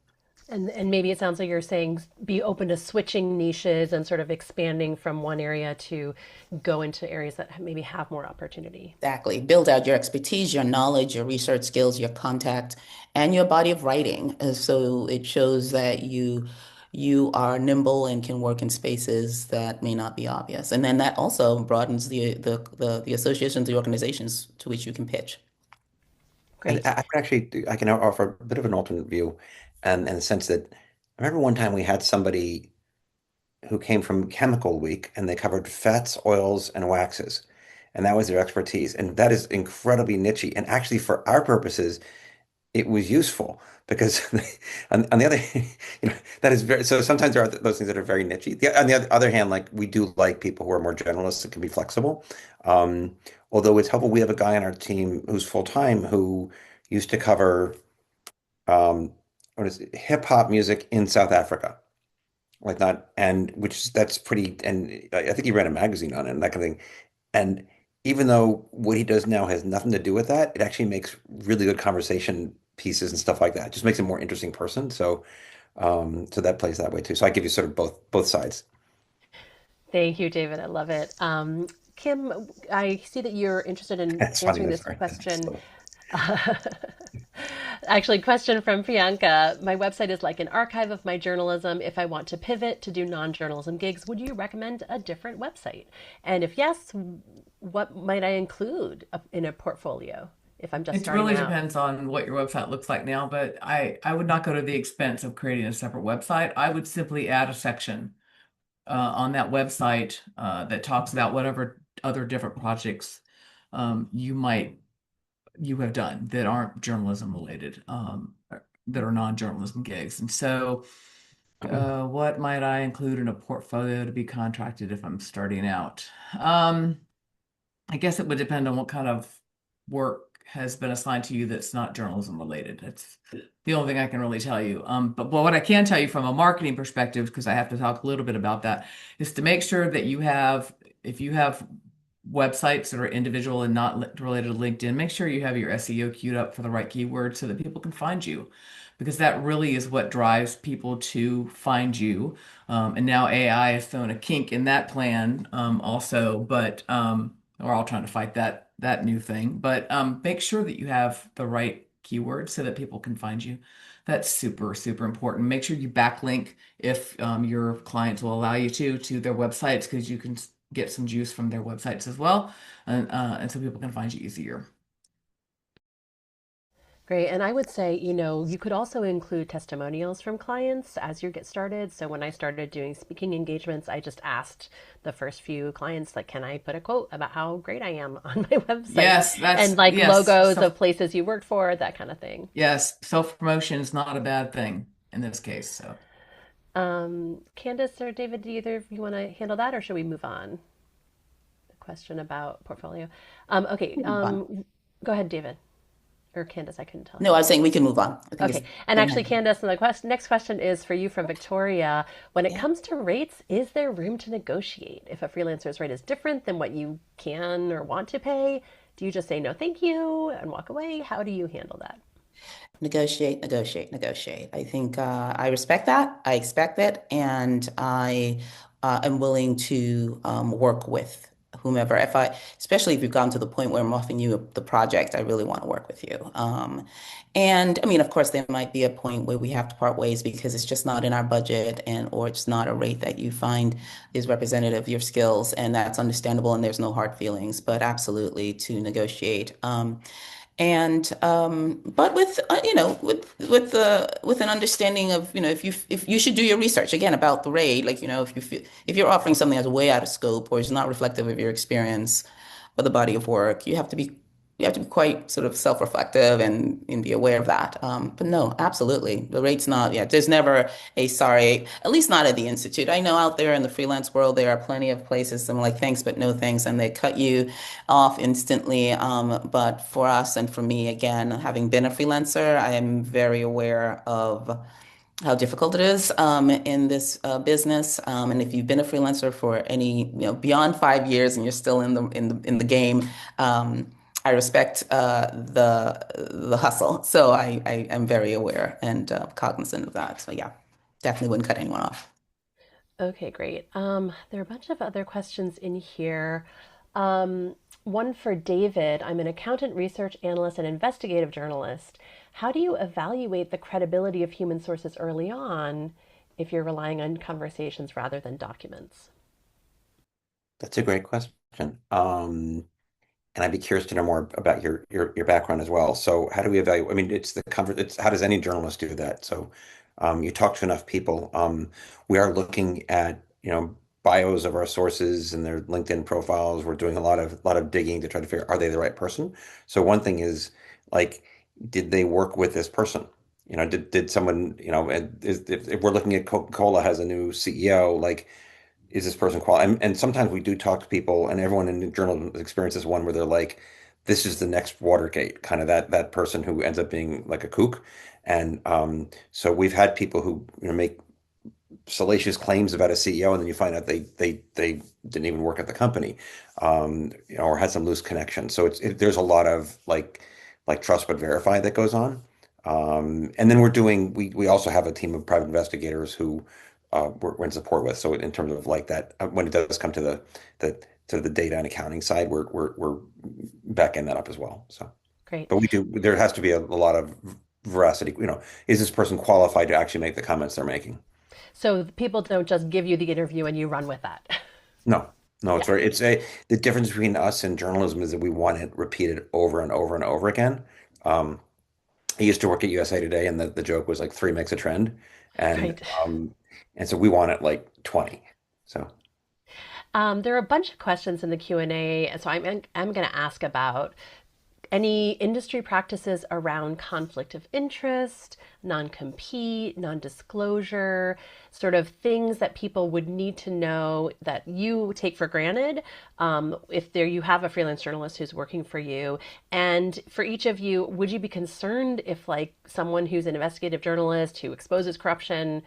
And maybe it sounds like you're saying be open to switching niches and sort of expanding from one area to go into areas that maybe have more opportunity. Exactly. Build out your expertise, your knowledge, your research skills, your contact, and your body of writing. So it shows that you are nimble and can work in spaces that may not be obvious. And then that also broadens the associations, the organizations to which you can pitch. And Great. I can offer a bit of an alternate view, and in the sense that I remember one time we had somebody who came from Chemical Week, and they covered fats, oils, and waxes, and that was their expertise. And that is incredibly niche. And actually, for our purposes, it was useful because on the other, that is very, so sometimes there are those things that are very niche. On the other hand, like we do like people who are more generalists and can be flexible. Um, Although it's helpful, we have a guy on our team who's full time who used to cover um, what is it, hip hop music in South Africa, like not, and that's pretty, and I think he ran a magazine on it and that kind of thing. And even though what he does now has nothing to do with that, it actually makes really good conversation pieces and stuff like that. It just makes a more interesting person. So that plays that way too. So I give you sort of both sides. Thank you, David. I love it. Kim, I see that you're interested in It's funny. answering That's this very, question. Actually, question from Priyanka. My website is like an archive of my journalism. If I want to pivot to do non-journalism gigs, would you recommend a different website? And if yes, what might I include in a portfolio if I'm just It starting really out? depends on what your website looks like now, but I would not go to the expense of creating a separate website. I would simply add a section on that website that talks about whatever other different projects you have done that aren't journalism related, that are non-journalism gigs. And so, what might I include in a portfolio to be contracted if I'm starting out? I guess it would depend on what kind of work has been assigned to you that's not journalism related. That's the only thing I can really tell you. But what I can tell you from a marketing perspective, because I have to talk a little bit about that, is to make sure that if you have websites that are individual and not related to LinkedIn, make sure you have your SEO queued up for the right keywords so that people can find you, because that really is what drives people to find you. And now AI has thrown a kink in that plan, also, but we're all trying to fight that new thing. But make sure that you have the right keywords so that people can find you. That's super, super important. Make sure you backlink if your clients will allow you to their websites, because you can get some juice from their websites as well, and so people can find you easier. Great. And I would say, you could also include testimonials from clients as you get started. So when I started doing speaking engagements, I just asked the first few clients, like, can I put a quote about how great I am on my website? Yes, And like yes. logos So of places you worked for, that kind of thing. yes, self-promotion is not a bad thing in this case. So Candace or David, do either of you want to handle that or should we move on? The question about portfolio. Okay. Move on. Go ahead, David. Or Candace, I couldn't tell. No, I was saying we can move on. I think it's Okay. And been actually, Candace, the next question is for you from Victoria. When it yeah. comes to rates, is there room to negotiate? If a freelancer's rate is different than what you can or want to pay, do you just say no, thank you, and walk away? How do you handle that? Negotiate, negotiate, negotiate. I think I respect that. I expect it, and I am willing to work with whomever, especially if you've gotten to the point where I'm offering you the project, I really want to work with you. And I mean, of course, there might be a point where we have to part ways because it's just not in our budget or it's not a rate that you find is representative of your skills, and that's understandable, and there's no hard feelings, but absolutely to negotiate. And but with with an understanding of if you should do your research again about the rate, like if you're offering something that's way out of scope or is not reflective of your experience or the body of work, you have to be quite sort of self-reflective and be aware of that. But no, absolutely. The rate's not, yeah, there's never a sorry, at least not at the Institute. I know out there in the freelance world, there are plenty of places I'm like, thanks, but no thanks. And they cut you off instantly. But for us and for me, again, having been a freelancer, I am very aware of how difficult it is in this business. And if you've been a freelancer for any, beyond 5 years and you're still in the game, I respect the hustle. So I am very aware and cognizant of that. So yeah, definitely wouldn't cut anyone off. Okay, great. There are a bunch of other questions in here. Um, One for David. I'm an accountant, research analyst, and investigative journalist. How do you evaluate the credibility of human sources early on if you're relying on conversations rather than documents? That's a great question. And I'd be curious to know more about your background as well. So how do we evaluate? I mean, it's the comfort. It's how does any journalist do that? So you talk to enough people. We are looking at bios of our sources and their LinkedIn profiles. We're doing a lot of digging to try to figure, are they the right person? So one thing is like, did they work with this person? Did someone, and if we're looking at Coca-Cola has a new CEO, like is this person qualified? And sometimes we do talk to people, and everyone in journalism experiences one where they're like, "This is the next Watergate," kind of that person who ends up being like a kook. And so we've had people who make salacious claims about a CEO, and then you find out they didn't even work at the company, or had some loose connection. So there's a lot of like trust but verify that goes on. And then we also have a team of private investigators who we're in support with. So in terms of like that, when it does come to the to the data and accounting side, we're backing that up as well. So, Great. but there has to be a lot of veracity. Is this person qualified to actually make the comments they're making? So people don't just give you the interview and you run with that. No, no, Yeah, the difference between us and journalism is that we want it repeated over and over and over again. Um, I used to work at USA Today, and the joke was like three makes a trend, and right. um, and so we want it like 20. So There are a bunch of questions in the Q&A, so I'm going to ask about any industry practices around conflict of interest, non-compete, non-disclosure, sort of things that people would need to know that you take for granted if you have a freelance journalist who's working for you. And for each of you, would you be concerned if like someone who's an investigative journalist who exposes corruption,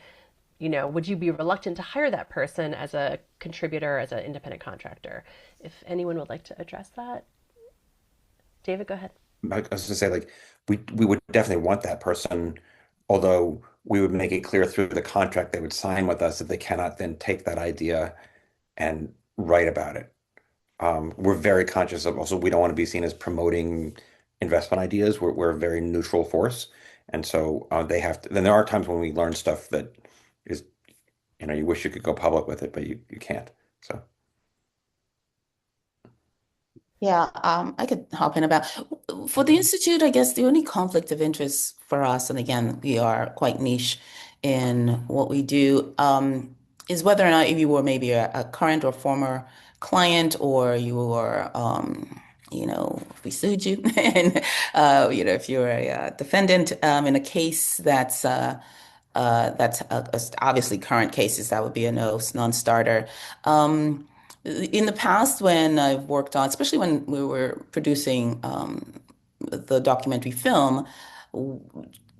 would you be reluctant to hire that person as a contributor, as an independent contractor? If anyone would like to address that. David, go ahead. I was to say, like, we would definitely want that person, although we would make it clear through the contract they would sign with us that they cannot then take that idea and write about it. We're very conscious of also we don't want to be seen as promoting investment ideas. We're a very neutral force, and so they have to. Then there are times when we learn stuff that is, you wish you could go public with it, but you can't. So. Yeah, I could hop in about for the Institute, I guess the only conflict of interest for us, and again, we are quite niche in what we do, is whether or not if you were maybe a current or former client or you were, if we sued you and, if you're a defendant in a case that's obviously current cases, that would be a no, non-starter. In the past, when I've worked on, especially when we were producing the documentary film,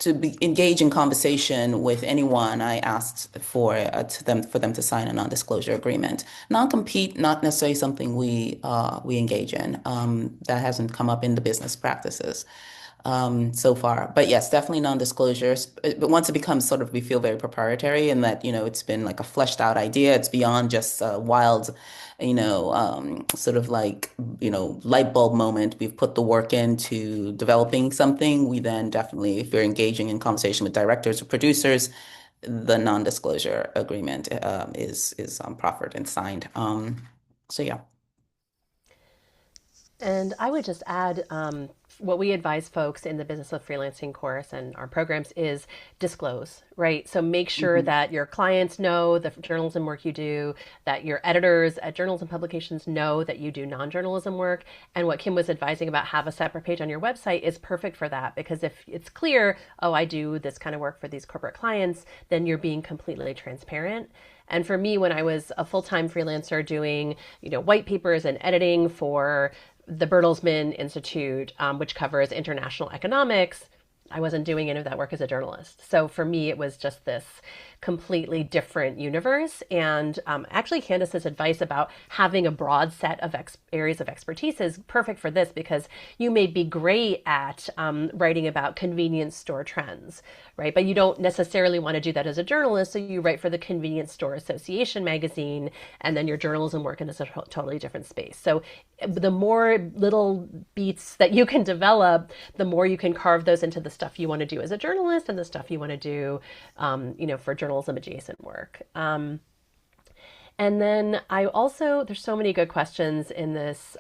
engage in conversation with anyone, I asked for them to sign a non-disclosure agreement. Non-compete, not necessarily something we engage in. That hasn't come up in the business practices. so far. But yes, definitely non-disclosures. But once it becomes sort of, we feel very proprietary and that, it's been like a fleshed out idea. It's beyond just a wild, sort of like, light bulb moment. We've put the work into developing something. We then definitely, if we're engaging in conversation with directors or producers, the non-disclosure agreement is proffered and signed. So yeah. And I would just add what we advise folks in the Business of Freelancing course and our programs is disclose, right? So make sure Mhm. that your clients know the journalism work you do, that your editors at journals and publications know that you do non-journalism work. And what Kim was advising about, have a separate page on your website, is perfect for that. Because if it's clear, oh, I do this kind of work for these corporate clients, then you're being completely transparent. And for me, when I was a full-time freelancer doing, white papers and editing for the Bertelsmann Institute, which covers international economics, I wasn't doing any of that work as a journalist. So for me, it was just this completely different universe. And actually, Candace's advice about having a broad set of areas of expertise is perfect for this, because you may be great at writing about convenience store trends, right? But you don't necessarily want to do that as a journalist. So you write for the Convenience Store Association magazine, and then your journalism work in a totally different space. So the more little beats that you can develop, the more you can carve those into the stuff you want to do as a journalist and the stuff you want to do, for journalism adjacent work. And then I also, there's so many good questions in this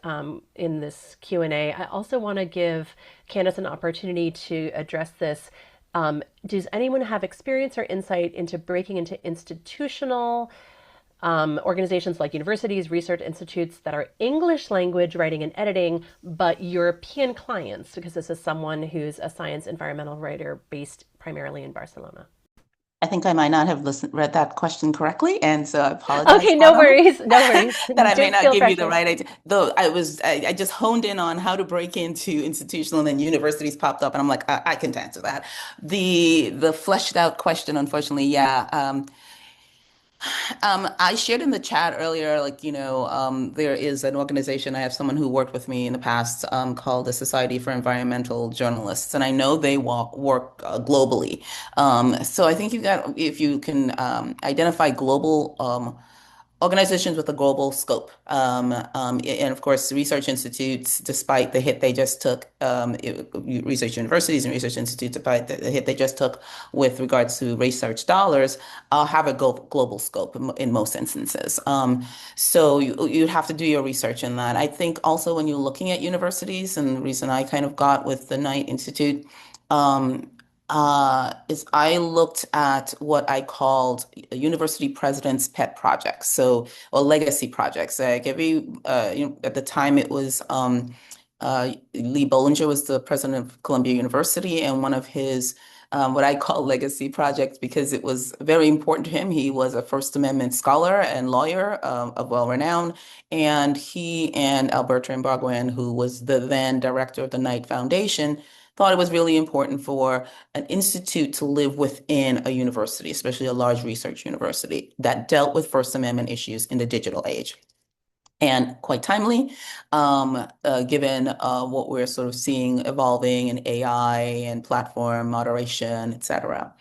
Q&A. I also want to give Candace an opportunity to address this. Does anyone have experience or insight into breaking into institutional organizations like universities, research institutes that are English language writing and editing, but European clients? Because this is someone who's a science environmental writer based primarily in Barcelona. I think I might not have read that question correctly, and so I apologize, Okay, no Autumn, worries, no worries. that I may Don't not feel give you the pressured. right idea. Though I just honed in on how to break into institutional, and then universities popped up, and I'm like, I can answer that. The fleshed out question, unfortunately, yeah. I shared in the chat earlier, like, there is an organization. I have someone who worked with me in the past, called the Society for Environmental Journalists, and I know they work globally. So I think if you can identify global organizations with a global scope. And of course, research institutes, despite the hit they just took, research universities and research institutes, despite the hit they just took with regards to research dollars, have a global scope in most instances. So you'd have to do your research in that. I think also when you're looking at universities, and the reason I kind of got with the Knight Institute, um, is I looked at what I called university president's pet projects, or legacy projects. Like at the time it was Lee Bollinger was the president of Columbia University, and one of his what I call legacy projects, because it was very important to him. He was a First Amendment scholar and lawyer of well renown, and he and Alberto Imbourguen, who was the then director of the Knight Foundation, thought it was really important for an institute to live within a university, especially a large research university that dealt with First Amendment issues in the digital age. And quite timely, given what we're sort of seeing evolving in AI and platform moderation, et cetera.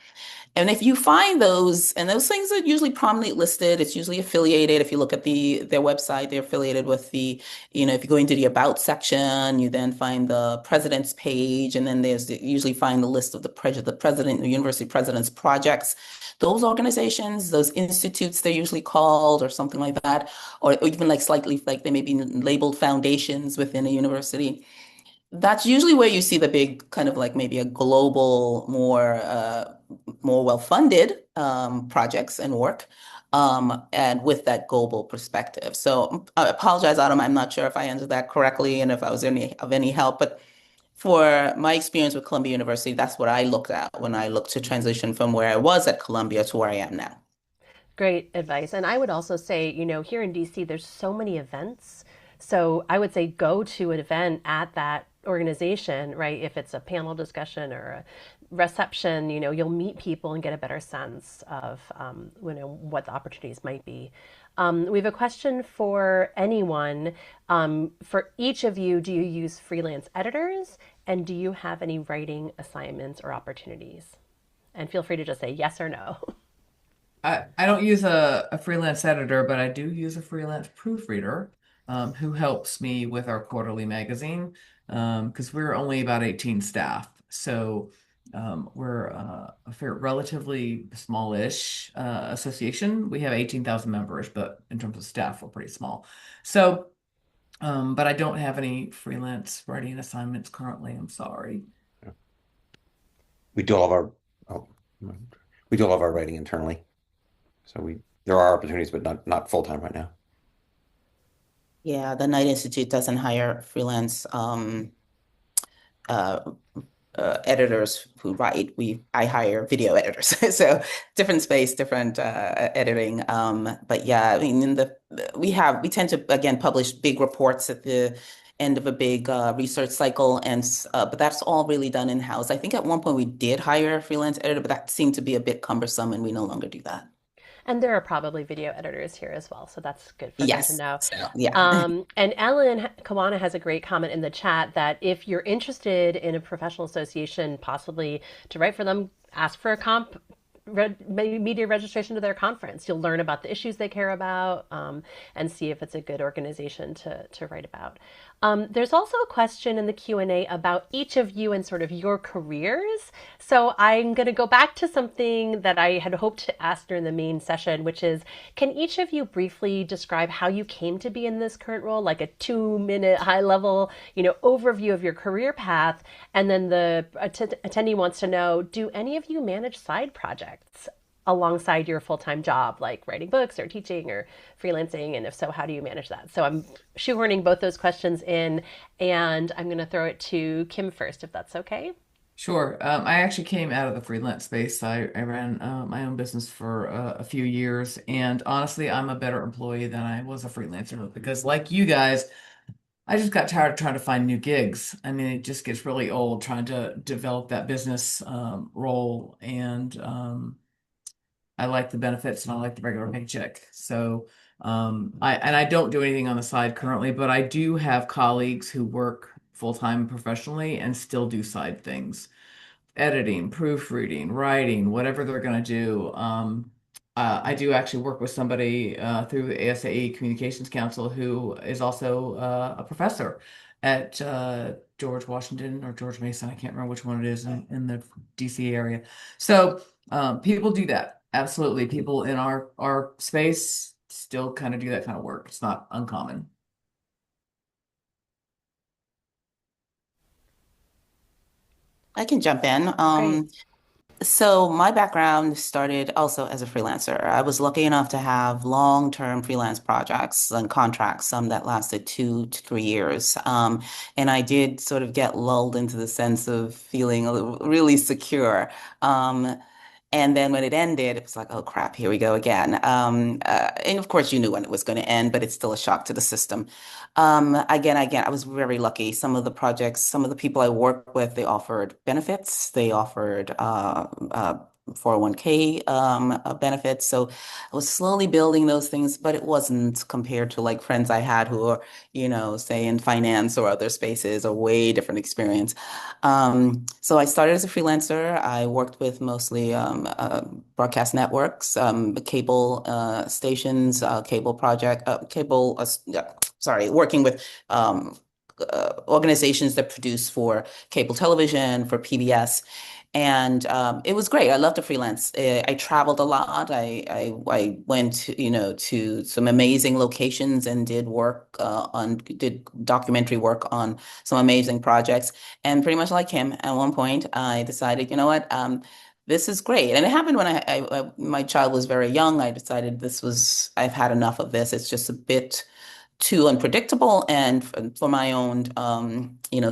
And if you find those, and those things are usually prominently listed, it's usually affiliated. If you look at their website, they're affiliated with if you go into the About section, you then find the president's page, and then usually find the list of the president, the university president's projects. Those organizations, those institutes, they're usually called, or something like that, or even like slightly like they may be labeled foundations within a university. That's usually where you see the big kind of like maybe a global, more well-funded projects and work, and with that global perspective. So I apologize, Autumn. I'm not sure if I answered that correctly and if I was of any help, but for my experience with Columbia University, that's what I looked at when I looked to transition from where I was at Columbia to where I am now. Great advice. And I would also say, here in DC, there's so many events. So I would say go to an event at that organization, right? If it's a panel discussion or a reception, you'll meet people and get a better sense of, what the opportunities might be. We have a question for anyone. For each of you, do you use freelance editors? And do you have any writing assignments or opportunities? And feel free to just say yes or no. I don't use a freelance editor, but I do use a freelance proofreader who helps me with our quarterly magazine because we're only about 18 staff. So we're a relatively smallish association. We have 18,000 members, but in terms of staff, we're pretty small. So, but I don't have any freelance writing assignments currently. I'm sorry. We do all of our oh, we do all of our writing internally. So we there are opportunities, but not full time right now. Yeah, the Knight Institute doesn't hire freelance uh, editors who write. I hire video editors, so different space, different editing. But yeah, I mean, we tend to again publish big reports at the end of a big research cycle, and but that's all really done in-house. I think at one point we did hire a freelance editor, but that seemed to be a bit cumbersome, and we no longer do that. And there are probably video editors here as well, so that's good for them to Yes, know. so yeah. And Ellen Kawana has a great comment in the chat that if you're interested in a professional association, possibly to write for them, ask for a media registration to their conference. You'll learn about the issues they care about and see if it's a good organization to write about. There's also a question in the Q&A about each of you and sort of your careers. So I'm going to go back to something that I had hoped to ask during the main session, which is, can each of you briefly describe how you came to be in this current role, like a 2-minute high level, overview of your career path? And then the attendee wants to know, do any of you manage side projects alongside your full-time job, like writing books or teaching or freelancing? And if so, how do you manage that? So I'm shoehorning both those questions in, and I'm going to throw it to Kim first, if that's okay. Sure. I actually came out of the freelance space. I ran my own business for a few years, and honestly, I'm a better employee than I was a freelancer because, like you guys, I just got tired of trying to find new gigs. I mean, it just gets really old trying to develop that business role, and I like the benefits and I like the regular paycheck. So, I don't do anything on the side currently, but I do have colleagues who work full-time professionally and still do side things, editing, proofreading, writing, whatever they're going to do. I do actually work with somebody through the ASAE Communications Council who is also a professor at George Washington or George Mason. I can't remember which one it is in the DC area. So people do that. Absolutely. People in our space still kind of do that kind of work. It's not uncommon. I can jump in. Great. So my background started also as a freelancer. I was lucky enough to have long-term freelance projects and contracts, some that lasted 2 to 3 years. And I did sort of get lulled into the sense of feeling really secure. And then when it ended, it was like, oh crap, here we go again. And of course, you knew when it was going to end, but it's still a shock to the system. Again, I was very lucky. Some of the projects, some of the people I worked with, they offered benefits. They offered 401k benefits. So I was slowly building those things, but it wasn't compared to like friends I had who are, say in finance or other spaces, a way different experience. So I started as a freelancer. I worked with mostly broadcast networks, cable stations, cable project, yeah, sorry, working with organizations that produce for cable television, for PBS. And it was great. I loved to freelance. I traveled a lot. I went to some amazing locations and did documentary work on some amazing projects. And pretty much like him, at one point, I decided, you know what, this is great. And it happened when my child was very young. I decided I've had enough of this. It's just a bit too unpredictable. And for my own,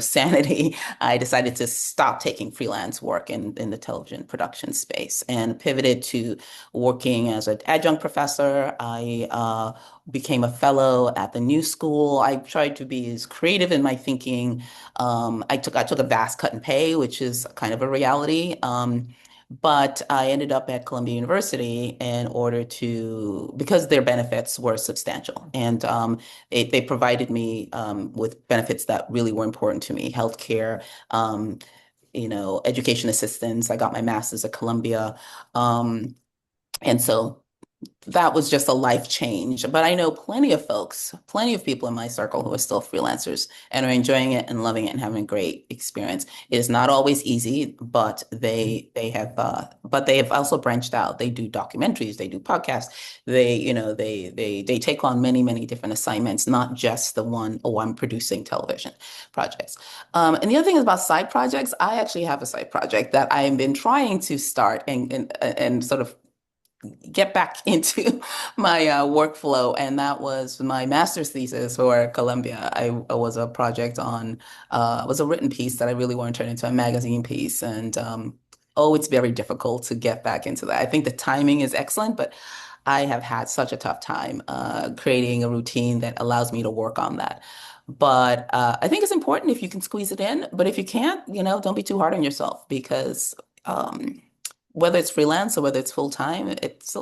sanity, I decided to stop taking freelance work in the television production space and pivoted to working as an adjunct professor. I became a fellow at the New School. I tried to be as creative in my thinking. I took a vast cut in pay, which is kind of a reality. But I ended up at Columbia University in order to, because their benefits were substantial. And they provided me with benefits that really were important to me, healthcare, um, education assistance. I got my master's at Columbia. Um, and so that was just a life change. But I know plenty of folks, plenty of people in my circle who are still freelancers and are enjoying it and loving it and having a great experience. It is not always easy, but they have also branched out. They do documentaries, they do podcasts, they take on many different assignments, not just the one, oh, I'm producing television projects. And the other thing is about side projects. I actually have a side project that I have been trying to start and sort of get back into my workflow, and that was my master's thesis for Columbia. I was a project on was a written piece that I really want to turn into a magazine piece, and oh, it's very difficult to get back into that. I think the timing is excellent, but I have had such a tough time creating a routine that allows me to work on that. But I think it's important if you can squeeze it in. But if you can't, don't be too hard on yourself because whether it's freelance or whether it's full time, there's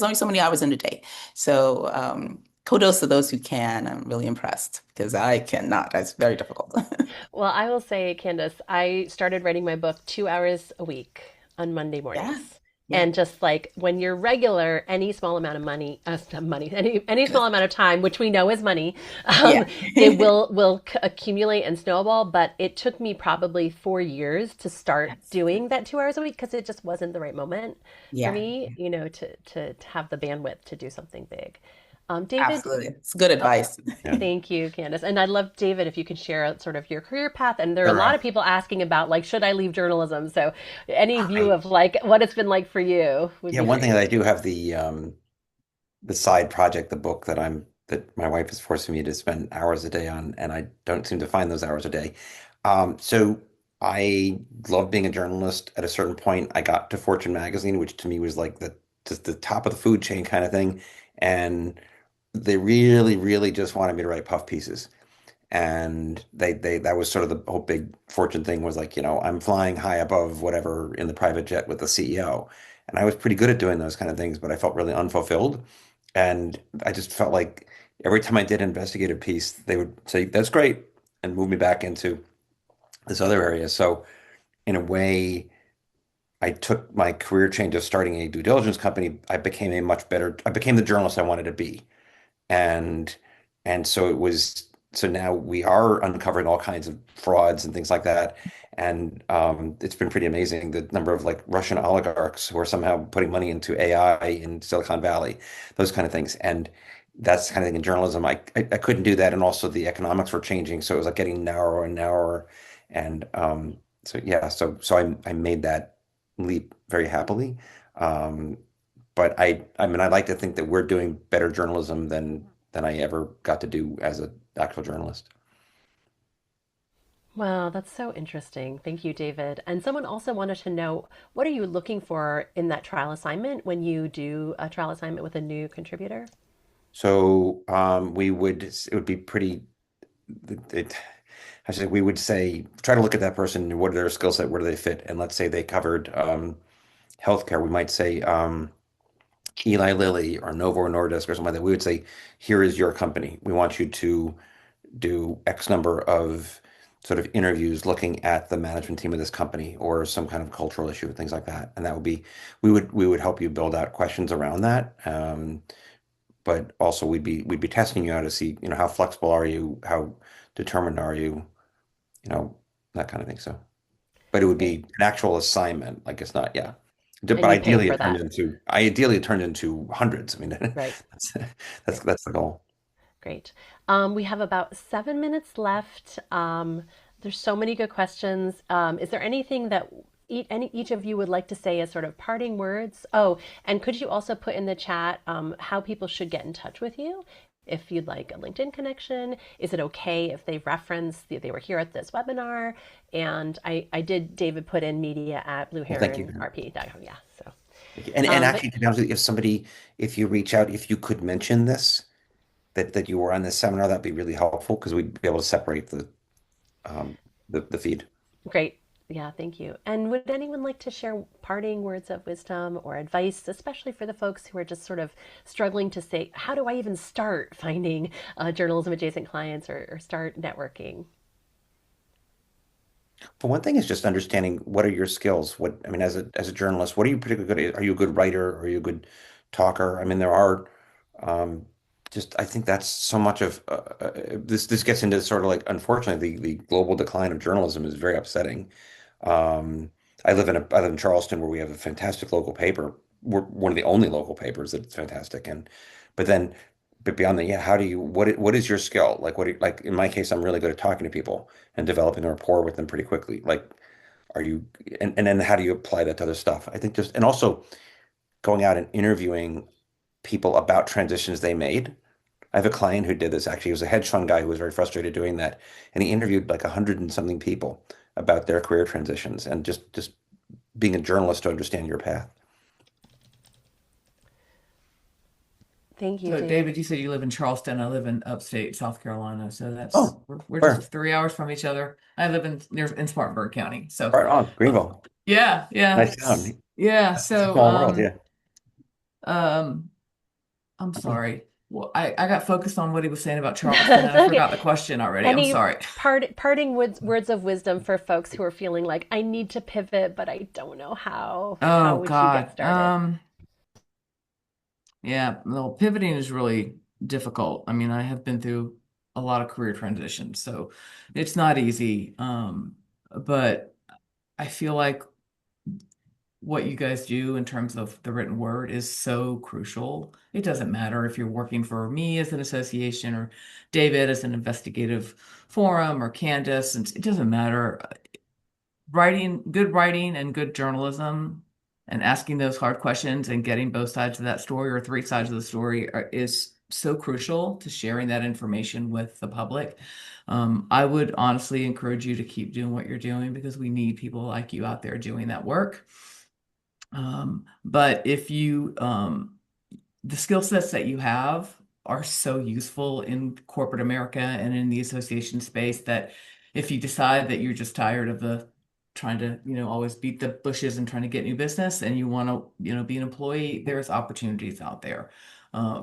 only so many hours in a day. So kudos to those who can. I'm really impressed because I cannot. It's very difficult. Well, I will say, Candace, I started writing my book 2 hours a week on Monday Yeah, mornings. yeah, And just like when you're regular, any small amount of money, money, any small amount of time, which we know is money, yeah, um, it will accumulate and snowball. But it took me probably 4 years to start yes, doing that 2 hours a week because it just wasn't the right moment for yeah, me, to have the bandwidth to do something big. David, absolutely. It's good advice. Yeah. thank you, Candace. And I'd love, David, if you could share sort of your career path. And there are a lot Sure. of people asking about, like, should I leave journalism? So any view I, of like what it's been like for you would yeah, be one thing great. that I do have the side project, the book that my wife is forcing me to spend hours a day on, and I don't seem to find those hours a day. So I love being a journalist. At a certain point, I got to Fortune magazine, which to me was like the just the top of the food chain kind of thing, and they really just wanted me to write puff pieces. And they that was sort of the whole big Fortune thing was like, I'm flying high above whatever in the private jet with the CEO. And I was pretty good at doing those kind of things, but I felt really unfulfilled. And I just felt like every time I did an investigative piece, they would say, "That's great," and move me back into this other area. So in a way, I took my career change of starting a due diligence company. I became the journalist I wanted to be. And so so now we are uncovering all kinds of frauds and things like that. And it's been pretty amazing the number of like Russian oligarchs who are somehow putting money into AI in Silicon Valley, those kind of things. And that's the kind of thing in journalism. I couldn't do that. And also the economics were changing. So it was like getting narrower and narrower. And so yeah, so I made that leap very happily. Um, but I mean, I like to think that we're doing better journalism than I ever got to do as an actual journalist. Wow, that's so interesting. Thank you, David. And someone also wanted to know, what are you looking for in that trial assignment when you do a trial assignment with a new contributor? So it would be pretty, it, I should say, we would say, try to look at that person, what are their skill set, where do they fit? And let's say they covered healthcare. We might say Eli Lilly or Novo Nordisk or something like that. We would say, here is your company. We want you to do X number of sort of interviews looking at the management team of this company or some kind of cultural issue, things like that. And that would be, we would help you build out questions around that. But also we'd be testing you out to see, how flexible are you, how determined are you, you know, that kind of thing. So, but it would be Great. an actual assignment, like it's not, yeah. Yeah. But And you pay for ideally it turned into hundreds. I mean, right? that's Great. that's the goal. Great. We have about 7 minutes left. There's so many good questions. Is there anything that each of you would like to say as sort of parting words? Oh, and could you also put in the chat how people should get in touch with you? If you'd like a LinkedIn connection, is it okay if they reference they were here at this webinar? And I did, David put in media at Well, thank you. blueheronrp.com. Yeah. So, And but actually, to be honest with you, if you reach out, if you could mention this, that you were on this seminar, that'd be really helpful because we'd be able to separate um, the feed. great. Yeah, thank you. And would anyone like to share parting words of wisdom or advice, especially for the folks who are just sort of struggling to say, how do I even start finding journalism adjacent clients or start networking? But one thing is just understanding what are your skills. What I mean, as a journalist, what are you particularly good at? Are you a good writer? Are you a good talker? I mean, there are um, just I think that's so much of this gets into sort of like unfortunately the global decline of journalism is very upsetting. Um, I live in Charleston where we have a fantastic local paper. We're one of the only local papers that's fantastic. And but then but beyond that, yeah, how do you what is your skill? Like like in my case, I'm really good at talking to people and developing a rapport with them pretty quickly. Like are you and then how do you apply that to other stuff? I think just and also going out and interviewing people about transitions they made. I have a client who did this actually. He was a hedge fund guy who was very frustrated doing that, and he interviewed like 100 and something people about their career transitions, and just being a journalist to understand your path. Thank you, So, David. David, you said you live in Charleston. I live in upstate South Carolina. So that's Oh, we're just where? 3 hours from each other. I live in Spartanburg County. So, Right on, uh, Greenville. yeah, yeah, Nice town. yeah. It's a So, small world, yeah. um, I'm sorry. Well, I got focused on what he was saying about Charleston, and That's I okay. forgot the question already. I'm Any sorry. parting words of wisdom for folks who are feeling like I need to pivot, but I don't know how? How Oh would you get God. started? Yeah, well, pivoting is really difficult. I mean, I have been through a lot of career transitions, so it's not easy. But I feel like what you guys do in terms of the written word is so crucial. It doesn't matter if you're working for me as an association or David as an investigative forum or Candace, and it doesn't matter. Writing and good journalism and asking those hard questions and getting both sides of that story or three sides of the story is so crucial to sharing that information with the public. I would honestly encourage you to keep doing what you're doing because we need people like you out there doing that work. But if you, the skill sets that you have are so useful in corporate America and in the association space that if you decide that you're just tired of the trying to, always beat the bushes and trying to get new business and you want to, be an employee, there's opportunities out there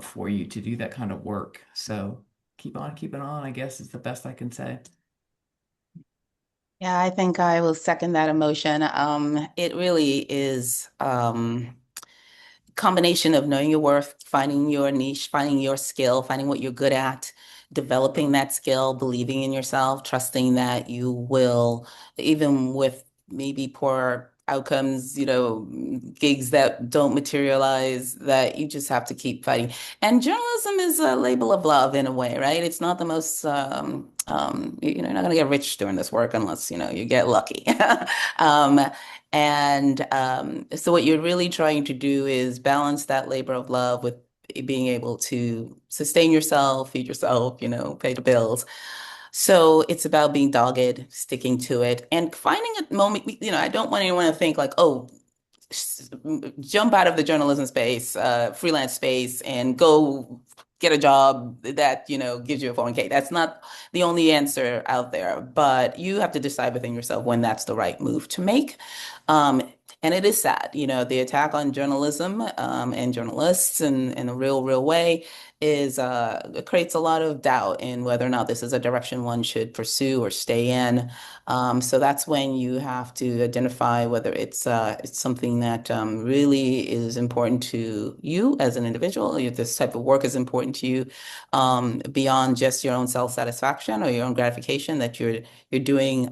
for you to do that kind of work. So keep on keeping on, I guess is the best I can say. Yeah, I think I will second that emotion. It really is combination of knowing your worth, finding your niche, finding your skill, finding what you're good at, developing that skill, believing in yourself, trusting that you will, even with maybe poor outcomes, gigs that don't materialize, that you just have to keep fighting. And journalism is a label of love in a way, right? It's not the most, you're not going to get rich doing this work unless, you get lucky. Um, so what you're really trying to do is balance that labor of love with being able to sustain yourself, feed yourself, pay the bills. So it's about being dogged, sticking to it, and finding a moment. I don't want anyone to think like, oh, jump out of the journalism space, freelance space, and go get a job that, gives you a 401k. That's not the only answer out there, but you have to decide within yourself when that's the right move to make. Um, and it is sad, the attack on journalism and journalists in a real way is it creates a lot of doubt in whether or not this is a direction one should pursue or stay in. So that's when you have to identify whether it's something that really is important to you as an individual. If this type of work is important to you beyond just your own self-satisfaction or your own gratification. That you're doing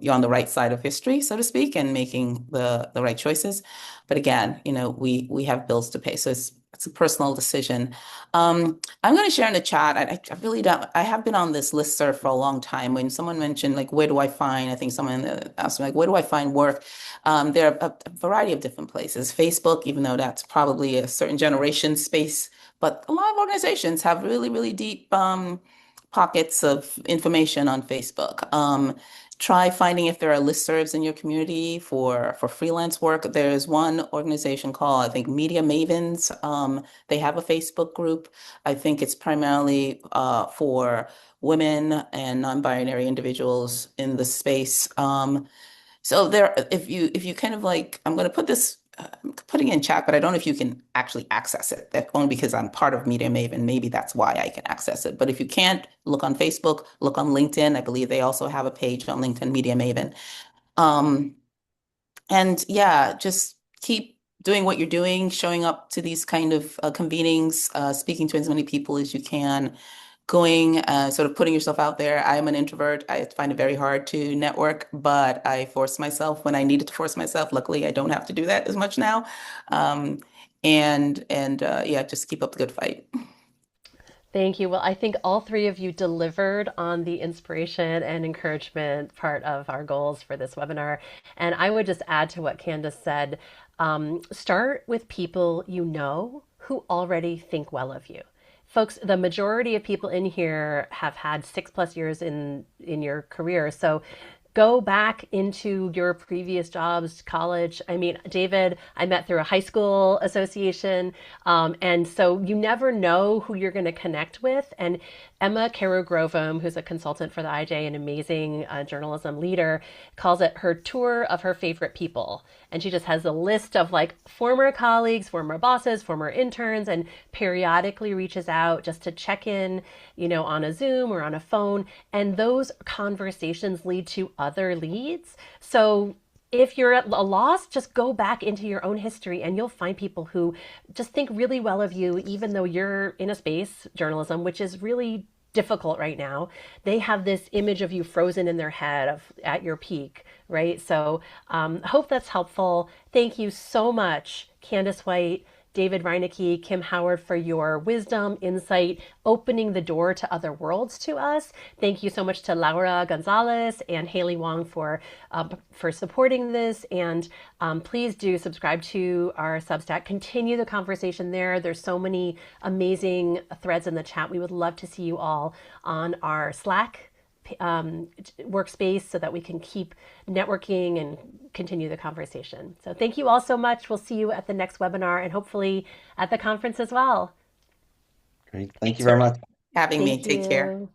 you're on the right side of history, so to speak, and making the right choices. But again, we have bills to pay, so it's a personal decision. I'm going to share in the chat. I really don't. I have been on this listserv for a long time. When someone mentioned, like, where do I find? I think someone asked me, like, where do I find work? There are a variety of different places. Facebook, even though that's probably a certain generation space, but a lot of organizations have really deep pockets of information on Facebook. Try finding if there are listservs in your community for freelance work. There's one organization called, I think, Media Mavens. They have a Facebook group. I think it's primarily for women and non-binary individuals in the space. So there, if you kind of like, I'm going to put this, I'm putting it in chat, but I don't know if you can actually access it. That only because I'm part of Media Maven. Maybe that's why I can access it. But if you can't, look on Facebook, look on LinkedIn. I believe they also have a page on LinkedIn, Media Maven. Um, and yeah, just keep doing what you're doing, showing up to these kind of convenings, speaking to as many people as you can, going, sort of putting yourself out there. I am an introvert. I find it very hard to network, but I force myself when I needed to force myself. Luckily, I don't have to do that as much now. Um, and yeah, just keep up the good fight. Thank you. Well, I think all three of you delivered on the inspiration and encouragement part of our goals for this webinar. And I would just add to what Candace said, start with people you know who already think well of you. Folks, the majority of people in here have had 6+ years in your career. So go back into your previous jobs, college. I mean, David, I met through a high school association. And so you never know who you're going to connect with. And Emma Caro-Grovum, who's a consultant for the IJ, an amazing journalism leader, calls it her tour of her favorite people. And she just has a list of like former colleagues, former bosses, former interns, and periodically reaches out just to check in, on a Zoom or on a phone. And those conversations lead to other leads. So if you're at a loss, just go back into your own history and you'll find people who just think really well of you, even though you're in a space, journalism, which is really difficult right now. They have this image of you frozen in their head at your peak, right? So hope that's helpful. Thank you so much, Candace White, David Rynecki, Kim Howard, for your wisdom, insight, opening the door to other worlds to us. Thank you so much to Laura Gonzalez and Haley Wong for supporting this. And please do subscribe to our Substack. Continue the conversation there. There's so many amazing threads in the chat. We would love to see you all on our Slack workspace so that we can keep networking and continue the conversation. So thank you all so much. We'll see you at the next webinar and hopefully at the conference as well. Great. Thank Thanks you very for much. having me. Thank Take care. you.